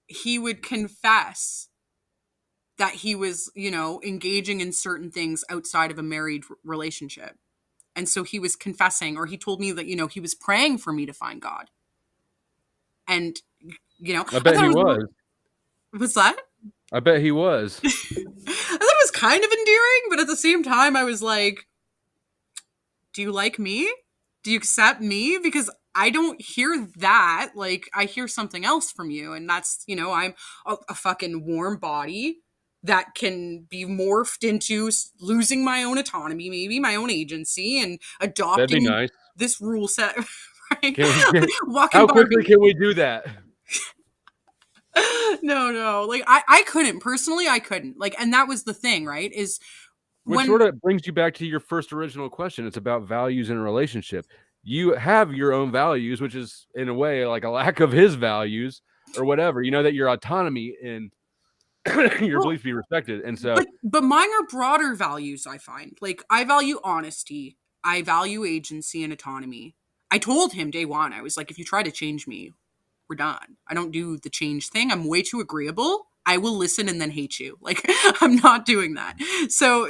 he would confess that he was, engaging in certain things outside of a married relationship. And so he was confessing, or he told me that, he was praying for me to find God. And, I I bet thought he it was, was. was that? I bet he was. I thought it was kind of endearing, but at the same time, I was like, do you like me? Do you accept me? Because I don't hear that. Like, I hear something else from you. And that's, I'm a fucking warm body that can be morphed into losing my own autonomy, maybe my own agency, and That'd be adopting nice. this rule set, right? Can we Walking how quickly Barbie. can we do that? No. Like, I couldn't. Personally, I couldn't. Like, and that was the thing, right? Is Which sort when of brings you back to your first original question. It's about values in a relationship. You have your own values, which is in a way like a lack of his values or whatever. You know that your autonomy and your well, beliefs be respected. And so but mine are broader values, I find. Like, I value honesty, I value agency and autonomy. I told him day one, I was like, if you try to change me, we're done. I don't do the change thing. I'm way too agreeable. I will listen and then hate you. Like, I'm not doing that. So,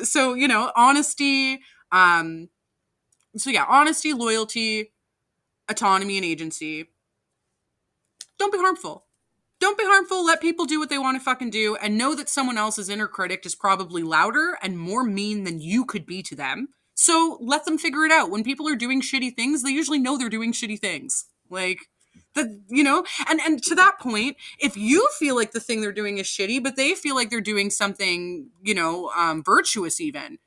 honesty, honesty, loyalty, autonomy, and agency. Don't be harmful. Don't be harmful. Let people do what they want to fucking do, and know that someone else's inner critic is probably louder and more mean than you could be to them. So let them figure it out. When people are doing shitty things, they usually know they're doing shitty things. Like that, and to that point, if you feel like the thing they're doing is shitty, but they feel like they're doing something, virtuous even,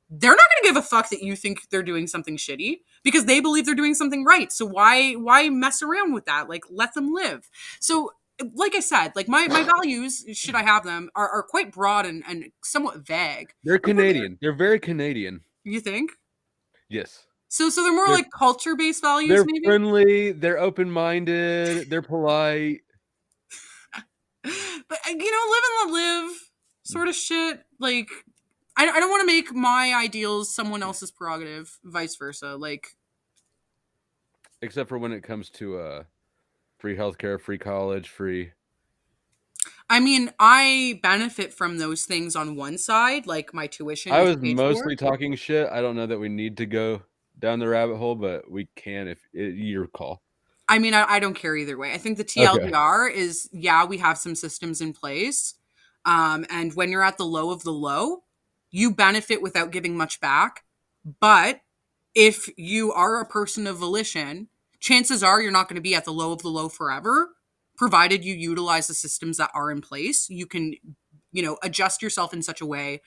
they're not going to give a fuck that you think they're doing something shitty because they believe they're doing something right. So why mess around with that? Like, let them live. So like I said, like my values, should I have them, are quite broad and somewhat vague. they're Canadian. They're very Canadian. You think? Yes. So they're more They're like culture-based values, they're maybe? friendly, they're open-minded, they're polite. But live and let live sort of shit. Like, I don't want to make my ideals someone else's prerogative, vice versa. Like, Except for when it comes to free healthcare, free college, free I mean, I benefit from those things on one side, like my tuition I is was paid for. mostly talking shit. I don't know that we need to go down the rabbit hole, but we can if your call. I mean, I don't care either way. I think the Okay. TLDR is, yeah, we have some systems in place. And when you're at the low of the low, you benefit without giving much back. But if you are a person of volition, chances are you're not going to be at the low of the low forever, provided you utilize the systems that are in place. You can, adjust yourself in such a way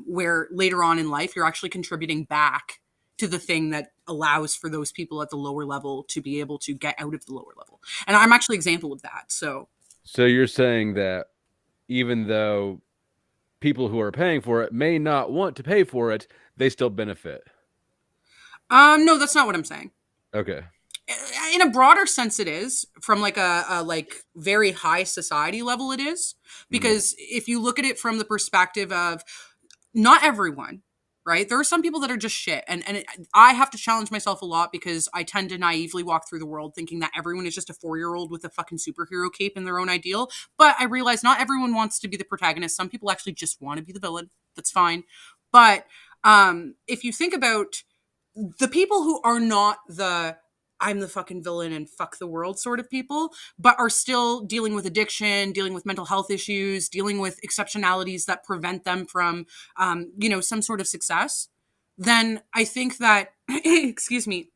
where later on in life, you're actually contributing back to the thing that allows for those people at the lower level to be able to get out of the lower level. And I'm actually an example of that. So, So you're saying that even though people who are paying for it may not want to pay for it, they still benefit. no, that's not what I'm saying. Okay. In a broader sense, it is from like a like very high society level. It is Mm. because if you look at it from the perspective of not everyone, right? There are some people that are just shit, and I have to challenge myself a lot because I tend to naively walk through the world thinking that everyone is just a 4-year-old with a fucking superhero cape in their own ideal. But I realize not everyone wants to be the protagonist. Some people actually just want to be the villain. That's fine. But if you think about the people who are not the I'm the fucking villain and fuck the world sort of people, but are still dealing with addiction, dealing with mental health issues, dealing with exceptionalities that prevent them from, some sort of success, then I think that, excuse me,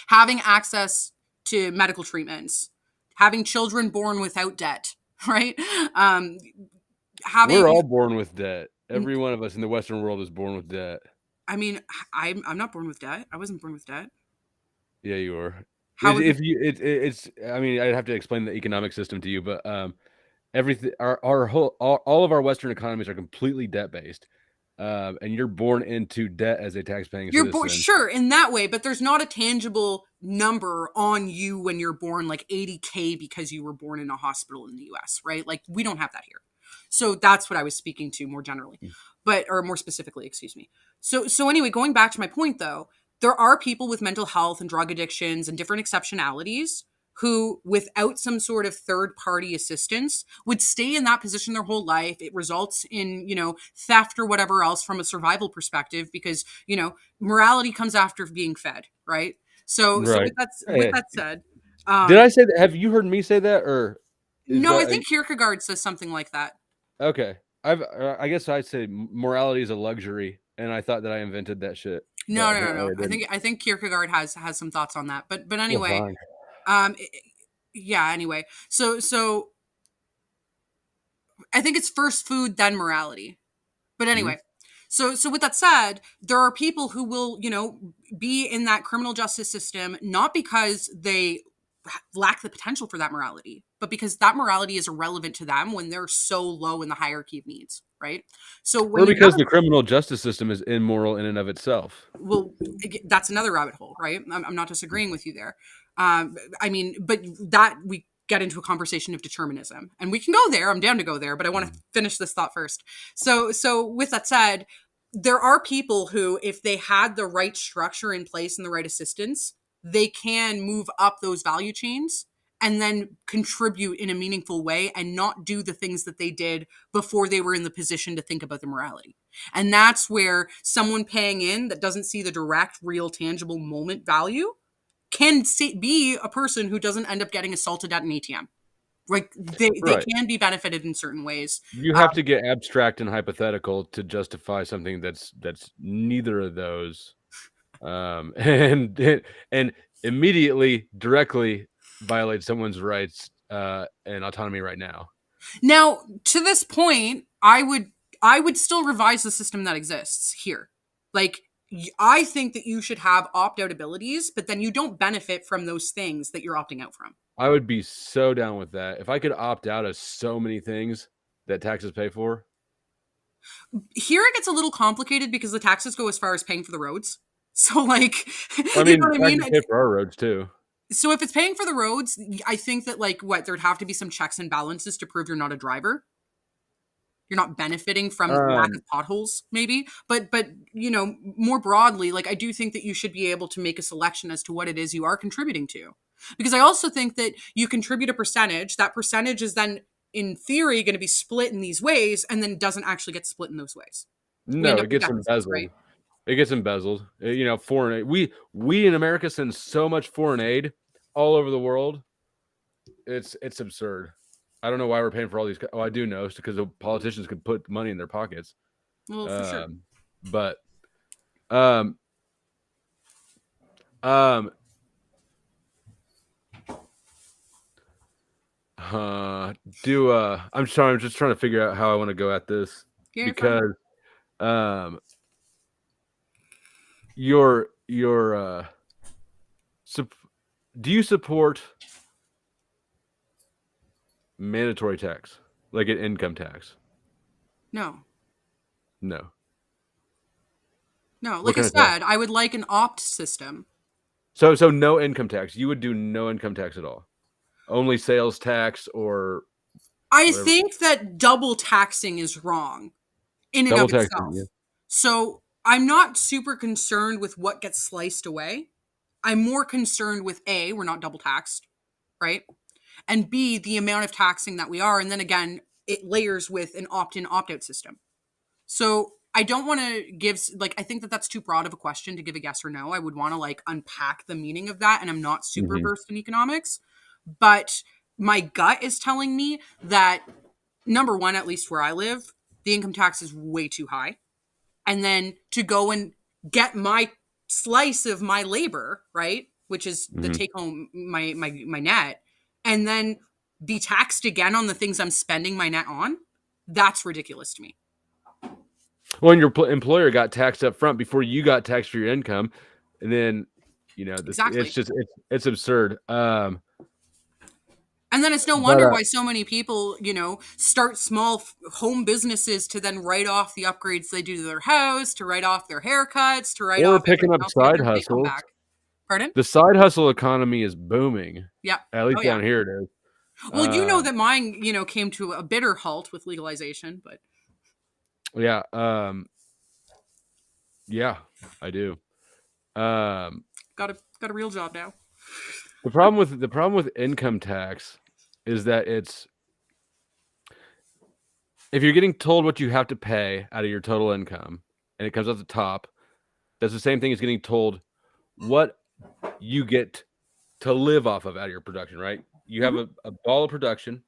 having access to medical treatments, having children born without debt, right? Um, We're having, all born with debt. Every one of us in the Western world is born with debt. I mean, I'm not born with debt. I wasn't born with debt. Yeah, you are. How is it? If you, it's. I mean, I'd have to explain the economic system to you, but everything, our whole, all of our Western economies are completely debt based, and you're born into debt as a tax paying You're born, citizen. sure, in that way, but there's not a tangible number on you when you're born, like 80K because you were born in a hospital in the US, right? Like, we don't have that here. So that's what I was speaking to more generally, or more specifically, excuse me. So anyway, going back to my point though, there are people with mental health and drug addictions and different exceptionalities who, without some sort of third party assistance, would stay in that position their whole life. It results in, theft or whatever else from a survival perspective because, morality comes after being fed, right? So Right. with Hey, that said, did I say that? Have you heard me say that, or is no, I that think Kierkegaard says something like that. okay? I guess I'd say morality is a luxury, and I thought that I invented that shit, No, but no, no, apparently no. I didn't. I think Kierkegaard has some thoughts on that. But Well, anyway, fine. um, yeah. Anyway, so I think it's first food then morality. But Mhm. anyway, so with that said, there are people who will, be in that criminal justice system not because they lack the potential for that morality, but because that morality is irrelevant to them when they're so low in the hierarchy of needs, right? So when Or you have because the criminal justice system is immoral in and of itself. well, that's another rabbit hole, right? I'm not disagreeing with you there. I mean, but that we get into a conversation of determinism, and we can go there. I'm down to go there, but I want to finish this thought first. So with that said, there are people who, if they had the right structure in place and the right assistance, they can move up those value chains and then contribute in a meaningful way and not do the things that they did before they were in the position to think about the morality. And that's where someone paying in that doesn't see the direct, real, tangible moment value can be a person who doesn't end up getting assaulted at an ATM. Like they Right. can be benefited in certain ways. You have to get abstract and hypothetical to justify something that's neither of those, and immediately, directly violate someone's rights, and autonomy right now. Now, to this point, I would still revise the system that exists here. Like I think that you should have opt-out abilities, but then you don't benefit from those things that you're opting out from. I would be so down with that. If I could opt out of so many things that taxes pay for. Here it gets a little complicated because the taxes go as far as paying for the roads. So like, I you know mean, what I mean? taxes pay for our roads too. So if it's paying for the roads, I think that like what there'd have to be some checks and balances to prove you're not a driver. You're not benefiting from lack of Um, potholes, maybe. But more broadly, like I do think that you should be able to make a selection as to what it is you are contributing to. Because I also think that you contribute a percentage. That percentage is then in theory going to be split in these ways, and then doesn't actually get split in those ways. We end No, up it with gets deficits, embezzled. right? It gets embezzled. You know, foreign aid. We in America send so much foreign aid all over the world. It's absurd. I don't know why we're paying for all these. Oh, I do know. It's because the politicians can put money in their pockets. Well, for sure. But um um I'm sorry, I'm just trying to figure out how I want to go at this, Yeah, you're fine. because um your do you support mandatory tax, like an income tax? No. No. No, What like I kind of tax? said, I would like an opt system. So no income tax. You would do no income tax at all. Only sales tax or I whatever. think that double taxing is wrong in and Double of tax. itself. Yeah. So I'm not super concerned with what gets sliced away. I'm more concerned with A, we're not double taxed, right? And B, the amount of taxing that we are. And then again, it layers with an opt in, opt out system. So I don't want to give, like, I think that that's too broad of a question to give a yes or no. I would want to like unpack the meaning of that. And I'm not super Mm-hmm. versed in economics, but my gut is telling me that number one, at least where I live, the income tax is way too high. And then to go and get my slice of my labor, right, which is the Mm-hmm. take home my net, and then be taxed again on the things I'm spending my net on, that's ridiculous to me. Well, and your employer got taxed up front before you got taxed for your income, and then Exactly. it's absurd. And then it's no But wonder why so many people, start small home businesses to then write off the upgrades they do to their house, to write off their haircuts, to write or off picking everything up else to get side their take home hustles. back. Pardon? The side hustle economy is booming. Yeah. At Oh least yeah. down here it is. Well, you know that mine, came to a bitter halt with legalization, but Yeah. Yeah, I do. got a real job now. The problem with income tax is that if you're getting told what you have to pay out of your total income and it comes at the top, that's the same thing as getting told what you get to live off of out of your production, right? You have a ball of production,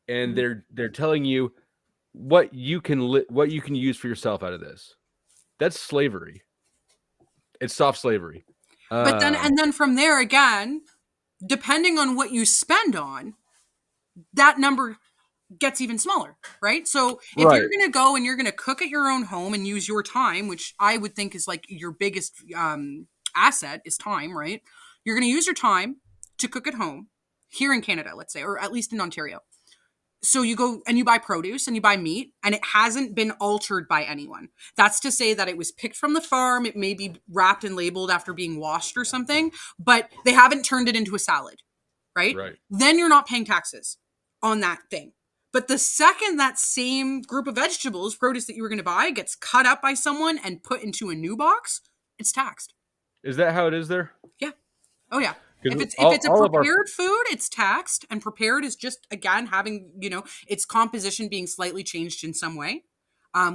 and they're telling you what you can what you can use for yourself out of this. That's slavery. It's soft slavery. But then from there again, depending on what you spend on, that number gets even smaller, right? So if Right. you're going to go and you're going to cook at your own home and use your time, which I would think is like your biggest asset is time, right? You're going to use your time to cook at home here in Canada, let's say, or at least in Ontario. So you go and you buy produce and you buy meat, and it hasn't been altered by anyone. That's to say that it was picked from the farm. It may be wrapped and labeled after being washed or something, but they haven't turned it into a salad, right? Right. Then you're not paying taxes on that thing. But the second that same group of vegetables, produce that you were going to buy, gets cut up by someone and put into a new box, it's taxed. Is that how it is there? Yeah. Oh yeah. If Because it's a all of our prepared food, it's taxed, and prepared is just again having its composition being slightly changed in some way,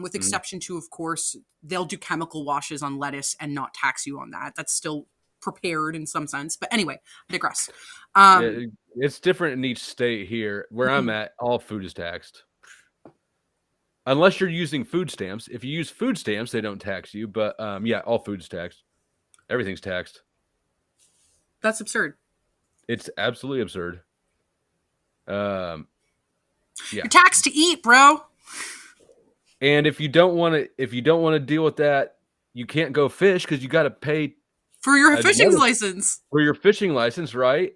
with exception to, of course, they'll do chemical washes on lettuce and not tax you on that. That's still prepared in some sense, but anyway, I digress. It's different in each state. Here where I'm at, all food is taxed. Unless you're using food stamps. If you use food stamps, they don't tax you. But yeah, all food's taxed. Everything's taxed. That's absurd. It's absolutely absurd. Yeah. You're taxed to eat, bro. And if you don't want to deal with that, you can't go fish because you got to pay for your fishing license. For your fishing license, right?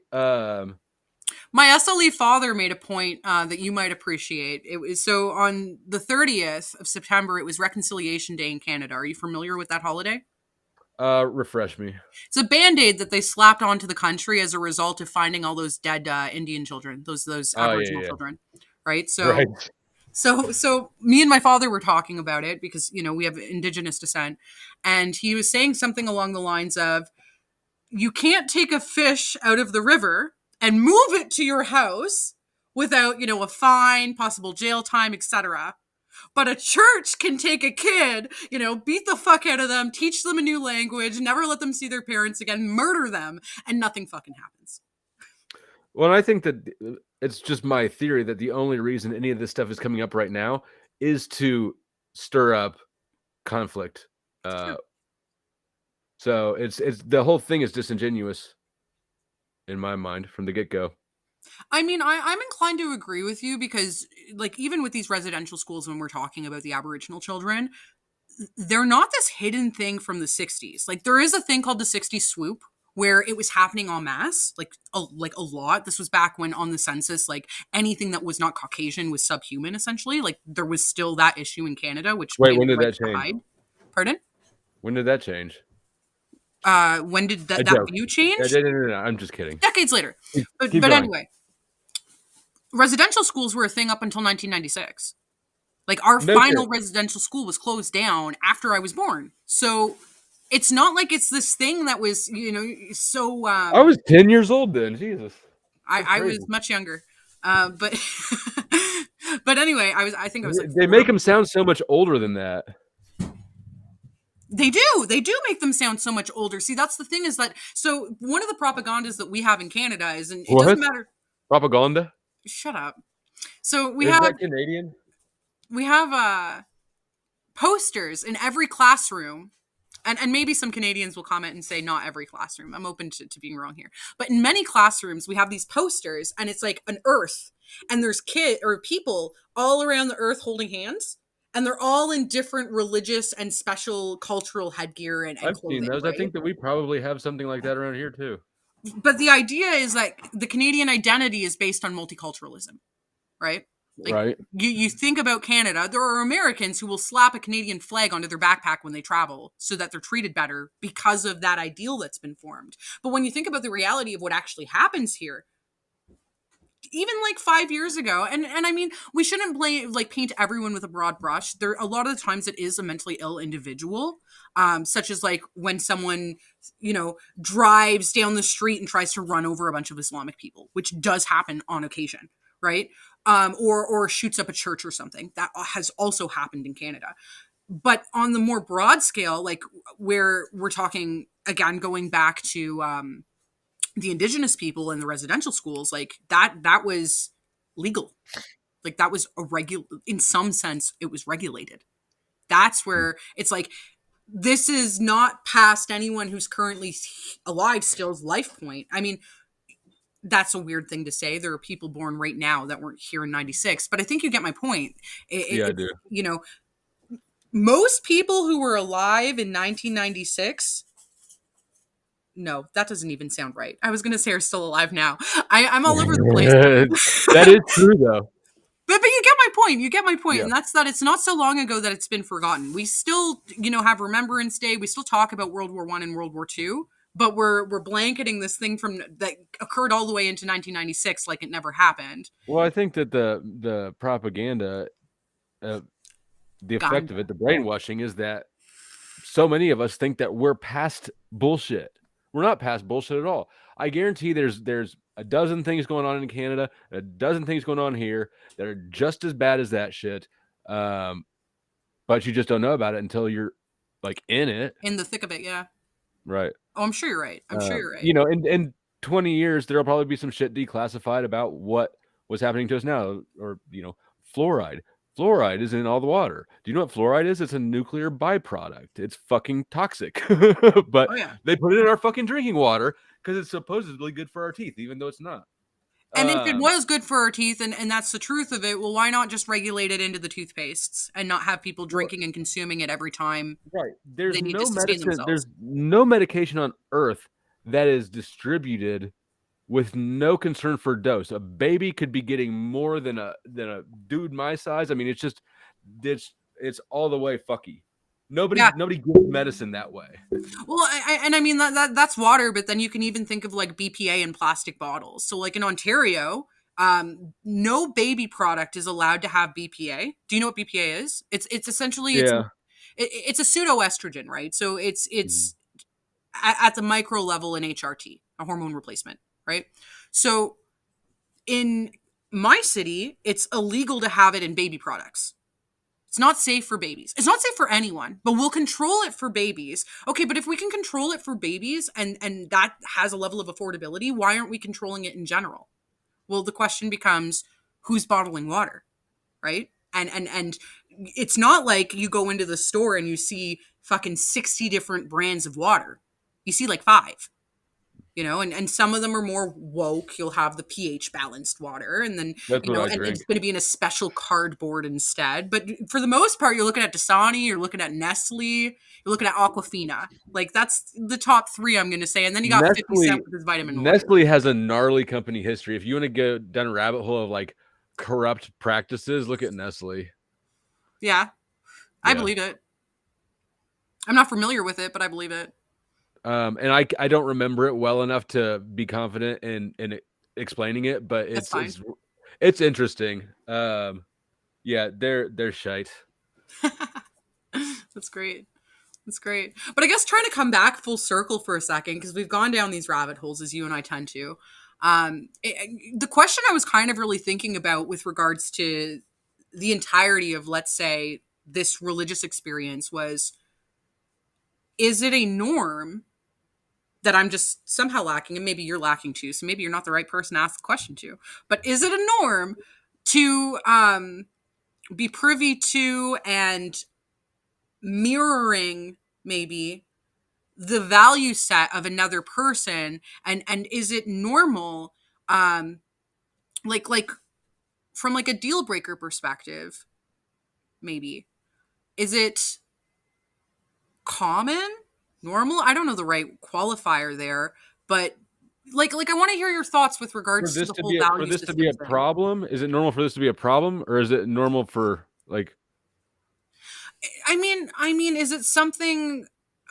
My SLE father made a point that you might appreciate. It was so on the 30th of September. It was Reconciliation Day in Canada. Are you familiar with that holiday? Refresh me. It's a Band-Aid that they slapped onto the country as a result of finding all those dead Indian children, those Aboriginal children, right? So, right. So me and my father were talking about it because we have Indigenous descent, and he was saying something along the lines of, "You can't take a fish out of the river and move it to your house without, a fine, possible jail time, etc. But a church can take a kid, beat the fuck out of them, teach them a new language, never let them see their parents again, murder them, and nothing fucking happens. Well, I think that it's just my theory that the only reason any of this stuff is coming up right now is to stir up conflict. So it's the whole thing is disingenuous in my mind from the get-go. I mean, I'm inclined to agree with you because, like, even with these residential schools, when we're talking about the Aboriginal children, they're not this hidden thing from the 60s. Like, there is a thing called the 60s swoop where it was happening en masse, like a lot. This was back when on the census, like, anything that was not Caucasian was subhuman, essentially. Like, there was still that issue in Canada, which we Wait, have when the did right that to change? hide. Pardon? When did that change? When did A that joke. view change? No. I'm just kidding. Decades later. Keep But going. anyway, residential schools were a thing up until 1996. Like, our No final shit. residential school was closed down after I was born. So it's not like it's this thing that was, so I was 10 years old then. Jesus. That's I was crazy. much younger. But but anyway, I think I was like They 4. make them sound so much older than that. They do make them sound so much older. See, that's the thing, is that, so one of the propagandas that we have in Canada is, and it What? doesn't matter. Propaganda? Shut up. So we Is have that Canadian? posters in every classroom. And maybe some Canadians will comment and say not every classroom. I'm open to being wrong here. But in many classrooms, we have these posters, and it's like an earth. And there's people all around the earth holding hands. And they're all in different religious and special cultural headgear and I've seen clothing, those. I right? think that we probably have something like that around here too. But the idea is that the Canadian identity is based on multiculturalism, right? Like, Right. you think about Canada, there are Americans who will slap a Canadian flag onto their backpack when they travel so that they're treated better because of that ideal that's been formed. But when you think about the reality of what actually happens here, even like 5 years ago, and I mean, we shouldn't paint everyone with a broad brush. There, a lot of the times, it is a mentally ill individual, such as like when someone, drives down the street and tries to run over a bunch of Islamic people, which does happen on occasion, right? Or shoots up a church or something. That has also happened in Canada. But on the more broad scale, like where we're talking again, going back to the Indigenous people in the residential schools, like that was legal. Like, that was in some sense, it was regulated. That's where it's like, this is not past anyone who's currently alive still's life point. I mean, that's a weird thing to say. There are people born right now that weren't here in 96, but I think you get my point. Yeah, I do. Most people who were alive in 1996, no, that doesn't even sound right. I was going to say are still alive now. I'm all over the place. That is true though. But you get my point. You get my point. Yeah. And that's that it's not so long ago that it's been forgotten. We still, have Remembrance Day. We still talk about World War I and World War II, but we're blanketing this thing from that occurred all the way into 1996 like it never happened. Well, I think that the propaganda, the effect of it, the brainwashing, is that so many of us think that we're past bullshit. We're not past bullshit at all. I guarantee there's a dozen things going on in Canada, a dozen things going on here that are just as bad as that shit. But you just don't know about it until you're like in it. In the thick of it, yeah. Right. Oh, I'm sure you're right. I'm sure you're right. In 20 years, there'll probably be some shit declassified about what was happening to us now. Or, fluoride. Fluoride is in all the water. Do you know what fluoride is? It's a nuclear byproduct. It's fucking toxic. But they put it in our fucking drinking water because it's supposedly good for our teeth, even though it's not. And if it was good for our teeth, and that's the truth of it, well, why not just regulate it into the toothpastes and not have people drinking and consuming it every time? Right. There's they need no to sustain medicine. themselves. There's no medication on earth that is distributed with no concern for dose. A baby could be getting more than a dude my size. I mean, it's all the way fucky. Nobody gives medicine that way. Well, I mean that's water, but then you can even think of like BPA in plastic bottles. So like in Ontario, no baby product is allowed to have BPA. Do you know what BPA is? It's essentially it's a pseudoestrogen, right? So it's at the micro level in HRT, a hormone replacement, right? So in my city, it's illegal to have it in baby products. It's not safe for babies. It's not safe for anyone, but we'll control it for babies. Okay, but if we can control it for babies and that has a level of affordability, why aren't we controlling it in general? Well, the question becomes, who's bottling water, right? And it's not like you go into the store and you see fucking 60 different brands of water. You see like 5. And some of them are more woke. You'll have the pH balanced water, and then, That's what I and drink. it's going to be in a special cardboard instead. But for the most part, you're looking at Dasani, you're looking at Nestle, you're looking at Aquafina. Like, that's the top 3 I'm going to say. And then you got 50 Cent with his vitamin water. Nestle has a gnarly company history. If you want to go down a rabbit hole of like corrupt practices, look at Nestle. Yeah, I believe it. I'm not familiar with it, but I believe it. And I don't remember it well enough to be confident in explaining it, but it's interesting. Yeah, they're shite. That's great. That's great. But I guess trying to come back full circle for a second, because we've gone down these rabbit holes as you and I tend to. The question I was kind of really thinking about with regards to the entirety of, let's say, this religious experience was, is it a norm that I'm just somehow lacking, and maybe you're lacking too, so maybe you're not the right person to ask the question to, but is it a norm to be privy to and mirroring maybe the value set of another person, and is it normal, like from like a deal breaker perspective, maybe, is it common, normal? I don't know the right qualifier there, but like I want to hear your thoughts with regards to the whole value for this to system be a thing. problem. Is it normal for this to be a problem, or is it normal for like? I mean, is it something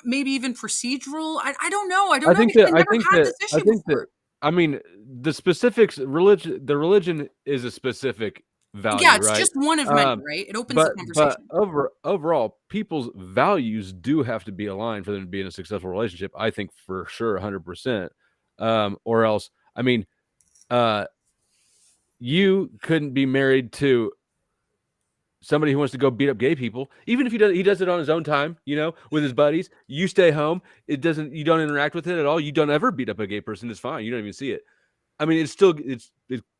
maybe even procedural? I don't know. I don't know because I never had this issue before. I mean, the specifics, the religion is a specific value, Yeah, it's right? just one of many, right? It opens the But conversation. overall, people's values do have to be aligned for them to be in a successful relationship. I think for sure, 100%. Or else, I mean, you couldn't be married to somebody who wants to go beat up gay people, even if he does it on his own time, with his buddies. You stay home. You don't interact with it at all. You don't ever beat up a gay person. It's fine. You don't even see it. I mean,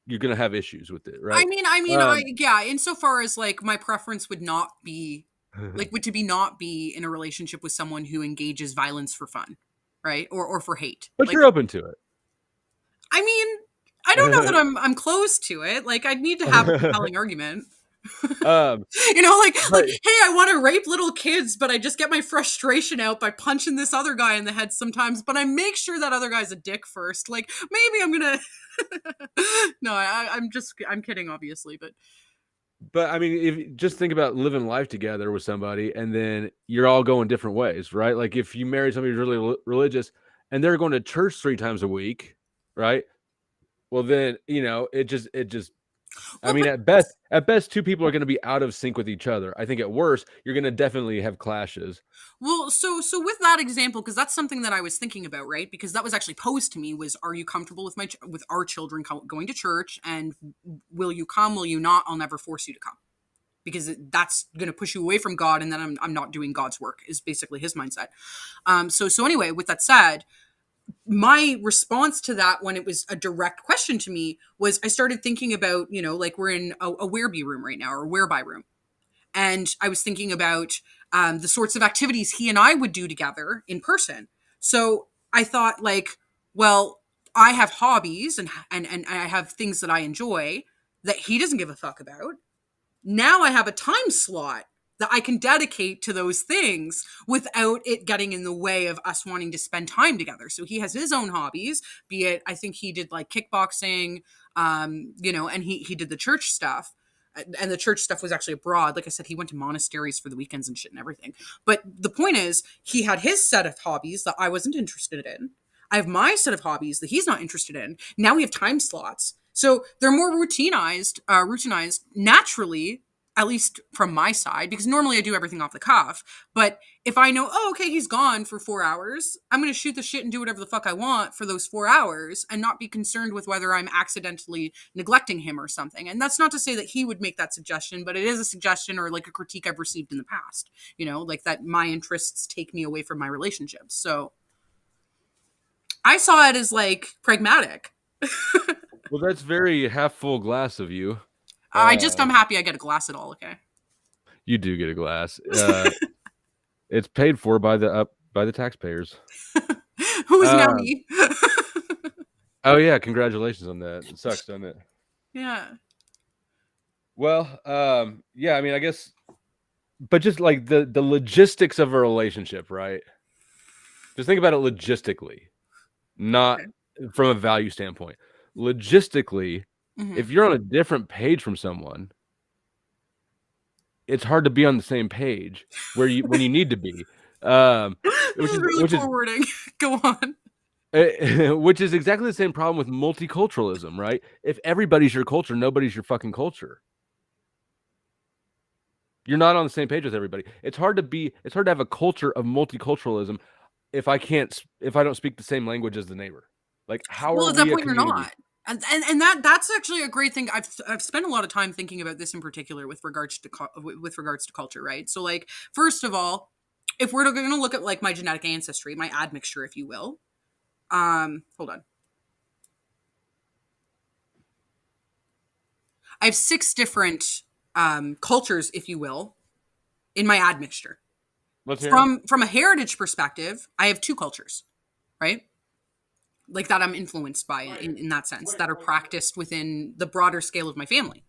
you're going to have issues with it, right? Yeah, insofar as like my preference would not be like would to be not be in a relationship with someone who engages violence for fun, right? Or for hate. But Like, you're open to it. I mean, I don't know that I'm close to it. Like, I'd need to have a compelling argument. Um, like, hey, I want to rape little kids, but I just get my frustration out by punching this other guy in the head sometimes, but I make sure that other guy's a dick first. Like, maybe I'm gonna no, I'm kidding, obviously, but I mean, if just think about living life together with somebody, and then you're all going different ways, right? Like if you marry somebody who's really religious, and they're going to church 3 times a week, right? Well, then it just. I mean, at best, 2 people are going to be out of sync with each other. I think at worst, you're going to definitely have clashes. Well, so with that example, because that's something that I was thinking about, right? Because that was actually posed to me: was, are you comfortable with with our children going to church, and will you come? Will you not? I'll never force you to come, because that's going to push you away from God, and then I'm not doing God's work. Is basically his mindset. So anyway, with that said, my response to that, when it was a direct question to me, was I started thinking about, like we're in a whereby room right now, or a whereby room. And I was thinking about the sorts of activities he and I would do together in person. So I thought, like, well, I have hobbies and I have things that I enjoy that he doesn't give a fuck about. Now I have a time slot that I can dedicate to those things without it getting in the way of us wanting to spend time together. So he has his own hobbies, be it, I think he did like kickboxing, and he did the church stuff. And the church stuff was actually abroad. Like I said, he went to monasteries for the weekends and shit and everything. But the point is, he had his set of hobbies that I wasn't interested in. I have my set of hobbies that he's not interested in. Now we have time slots. So they're more routinized naturally. at least from my side, because normally I do everything off the cuff. But if I know, oh, okay, he's gone for 4 hours, I'm going to shoot the shit and do whatever the fuck I want for those 4 hours and not be concerned with whether I'm accidentally neglecting him or something. And that's not to say that he would make that suggestion, but it is a suggestion or like a critique I've received in the past, like that my interests take me away from my relationships. So I saw it as like pragmatic. Well, that's very half full glass of you. I'm happy I get a glass at all. Okay. You do get a glass. It's paid for by the taxpayers. Who is now me? Oh yeah, congratulations on that. It sucks, doesn't it? Yeah. Well, yeah, I mean, I guess, but just like the logistics of a relationship, right? Just think about it logistically, not from a value standpoint. Logistically, if you're on a different page from someone, it's hard to be on the same page when you need to be. This is really poor wording. Go on. Which is exactly the same problem with multiculturalism, right? If everybody's your culture, nobody's your fucking culture. You're not on the same page with everybody. It's hard to have a culture of multiculturalism if I don't speak the same language as the neighbor. Like, how are we a community? Well, at that point, you're not. And that's actually a great thing. I've spent a lot of time thinking about this in particular with regards to culture, right? So, like, first of all, if we're going to look at like my genetic ancestry, my admixture, if you will, hold on. I have 6 different cultures, if you will, in my admixture. From a heritage perspective, I have 2 cultures, right? Like that I'm influenced by in that sense, that are practiced within the broader scale of my family.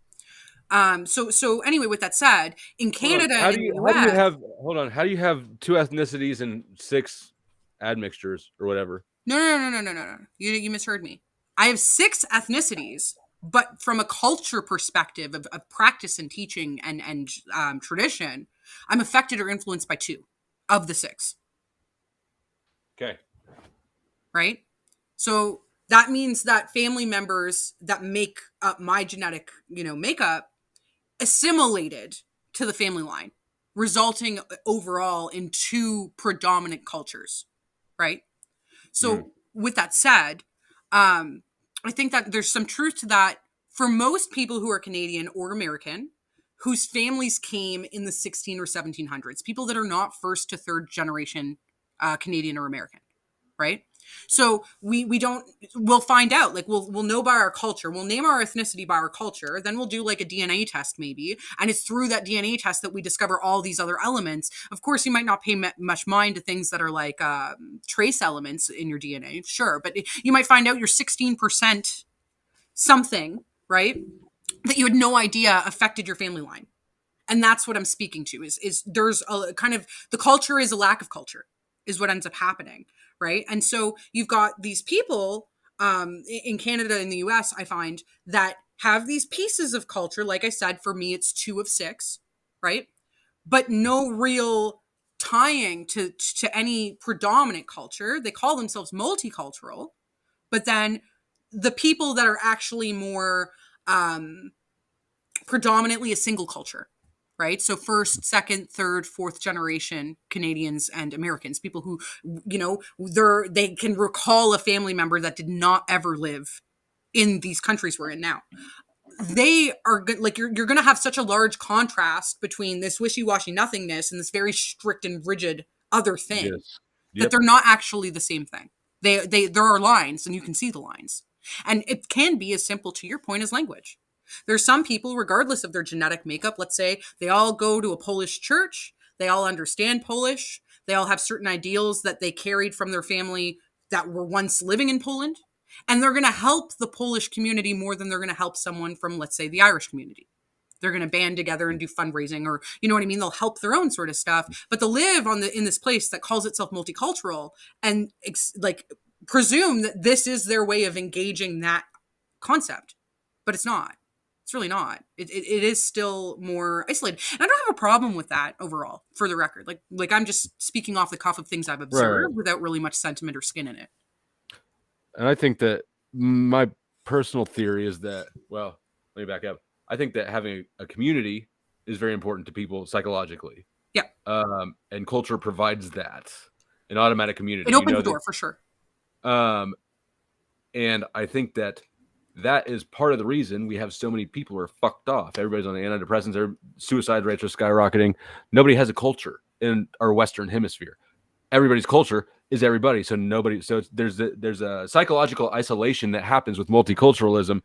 So anyway, with that said, in Canada and in the US, how do you have 2 ethnicities and 6 admixtures or whatever? No. You misheard me. I have 6 ethnicities, but from a culture perspective of practice and teaching and tradition, I'm affected or influenced by 2 of the 6. Okay. Right? So that means that family members that make up my genetic, makeup assimilated to the family line, resulting overall in 2 predominant cultures, right? So with that said, I think that there's some truth to that for most people who are Canadian or American, whose families came in the 16 or 1700s, people that are not first to third generation Canadian or American, right? So we'll find out, like we'll know by our culture, we'll name our ethnicity by our culture, then we'll do like a DNA test maybe, and it's through that DNA test that we discover all these other elements. Of course, you might not pay much mind to things that are like trace elements in your DNA, sure, but you might find out you're 16% something, right, that you had no idea affected your family line. And that's what I'm speaking to, is there's a kind of, the culture is a lack of culture is what ends up happening. Right. And so you've got these people in Canada and the US, I find, that have these pieces of culture. Like I said, for me, it's 2 of 6. Right. But no real tying to any predominant culture. They call themselves multicultural. But then the people that are actually more predominantly a single culture. Right. So first, second, third, fourth generation Canadians and Americans, people who, they can recall a family member that did not ever live in these countries we're in now. They are like, you're going to have such a large contrast between this wishy-washy nothingness and this very strict and rigid other thing. Yes. Yep. That they're not actually the same thing. There are lines and you can see the lines. And it can be as simple, to your point, as language. There's some people, regardless of their genetic makeup, let's say they all go to a Polish church, they all understand Polish, they all have certain ideals that they carried from their family that were once living in Poland, and they're going to help the Polish community more than they're going to help someone from, let's say, the Irish community. They're going to band together and do fundraising, or, you know what I mean? They'll help their own sort of stuff, but they'll live in this place that calls itself multicultural and presume that this is their way of engaging that concept, but it's not. It's really not. It is still more isolated. And I don't have a problem with that overall, for the record. Like I'm just speaking off the cuff of things I've observed without really much sentiment or skin in it. And I think that my personal theory is that, well, let me back up. I think that having a community is very important to people psychologically. Yeah. And culture provides that, an automatic community. It opens the door for sure. And I think that is part of the reason we have so many people who are fucked off. Everybody's on the antidepressants. Suicide rates are skyrocketing. Nobody has a culture in our Western hemisphere. Everybody's culture is everybody. So nobody. So there's a psychological isolation that happens with multiculturalism.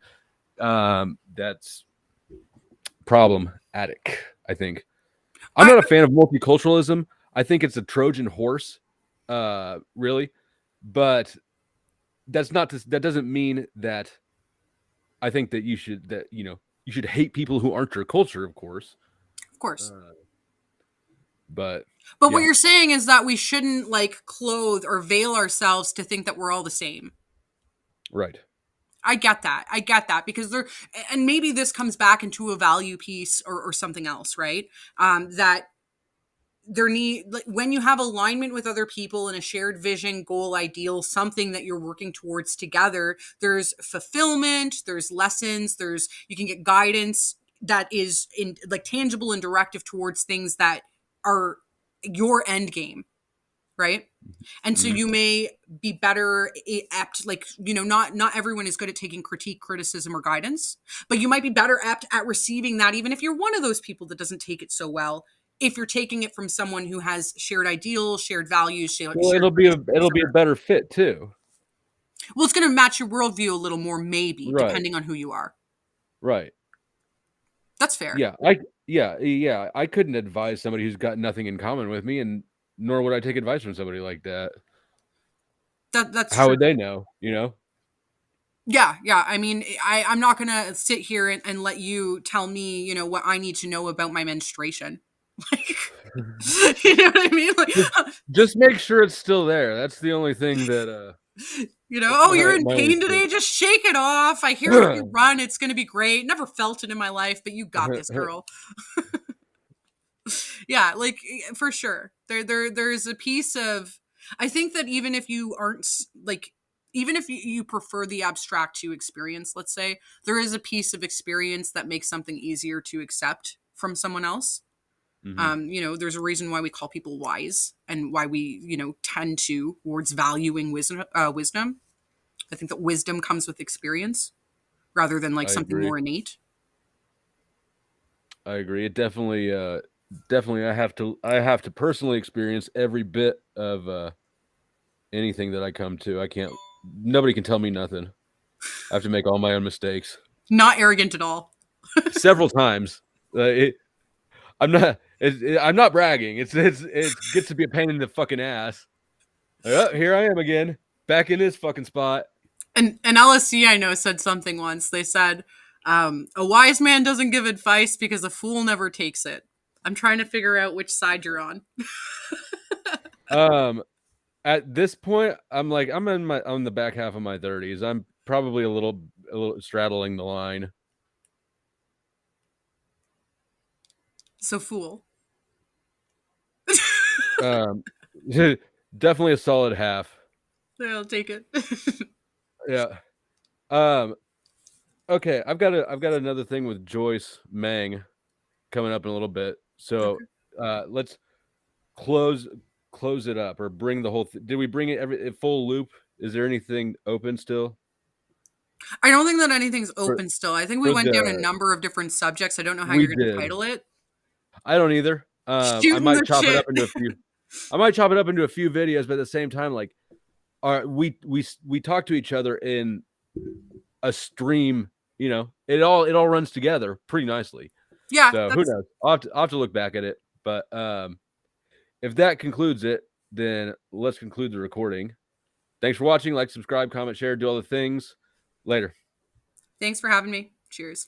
That's problematic, I think. I'm not a fan of multiculturalism. I think it's a Trojan horse, really. But that doesn't mean that I think that you should hate people who aren't your culture, of course. Of course. But yeah. What you're saying is that we shouldn't clothe or veil ourselves to think that we're all the same. Right. I get that because and maybe this comes back into a value piece or something else, right? That when you have alignment with other people and a shared vision, goal, ideal, something that you're working towards together, there's fulfillment, there's lessons, you can get guidance that is tangible and directive towards things that are your end game, right? And so you may be better apt, not everyone is good at taking critique, criticism, or guidance, but you might be better apt at receiving that, even if you're one of those people that doesn't take it so well. If you're taking it from someone who has shared ideals, shared values, it'll be a better fit too. Well, it's going to match your worldview a little more, maybe, right, depending on who you are. Right. That's fair. Yeah. I couldn't advise somebody who's got nothing in common with me, and nor would I take advice from somebody like that. That's how true. Would they know? Yeah. I mean, I'm not going to sit here and let you tell me, what I need to know about my menstruation. You know what I mean? Just make sure it's still there. That's the only thing that you're in pain today, just shake it off. I hear if you run, it's going to be great. Never felt it in my life, but you got this, girl. Yeah, for sure. There's a piece of, I think that even if you aren't even if you prefer the abstract to experience, let's say, there is a piece of experience that makes something easier to accept from someone else. Mm-hmm. There's a reason why we call people wise and why we, tend towards valuing wisdom. I think that wisdom comes with experience rather than something more innate. I agree. It definitely, I have to personally experience every bit of anything that I come to. Nobody can tell me nothing. I have to make all my own mistakes. Not arrogant at all. Several times. I'm not bragging. It gets to be a pain in the fucking ass. Oh, here I am again, back in this fucking spot. And LSC, I know, said something once. They said, a wise man doesn't give advice because a fool never takes it. I'm trying to figure out which side you're on. At this point, I'm on the back half of my 30s. I'm probably a little straddling the line. So fool. Definitely a solid half. Yeah, I'll take it. Yeah. Okay, I've got another thing with Joyce Mang coming up in a little bit. So let's close it up, or bring the whole did we bring it full loop? Is there anything open still? I don't think that anything's open still. I think we went down a number of different subjects. I don't know how you're going to title it. I don't either. I might chop it up into a few. I might chop it up into a few videos, but at the same time, we talk to each other in a stream. It all runs together pretty nicely. Yeah. So who knows? I'll have to look back at it. But if that concludes it, then let's conclude the recording. Thanks for watching. Like, subscribe, comment, share, do all the things. Later. Thanks for having me. Cheers.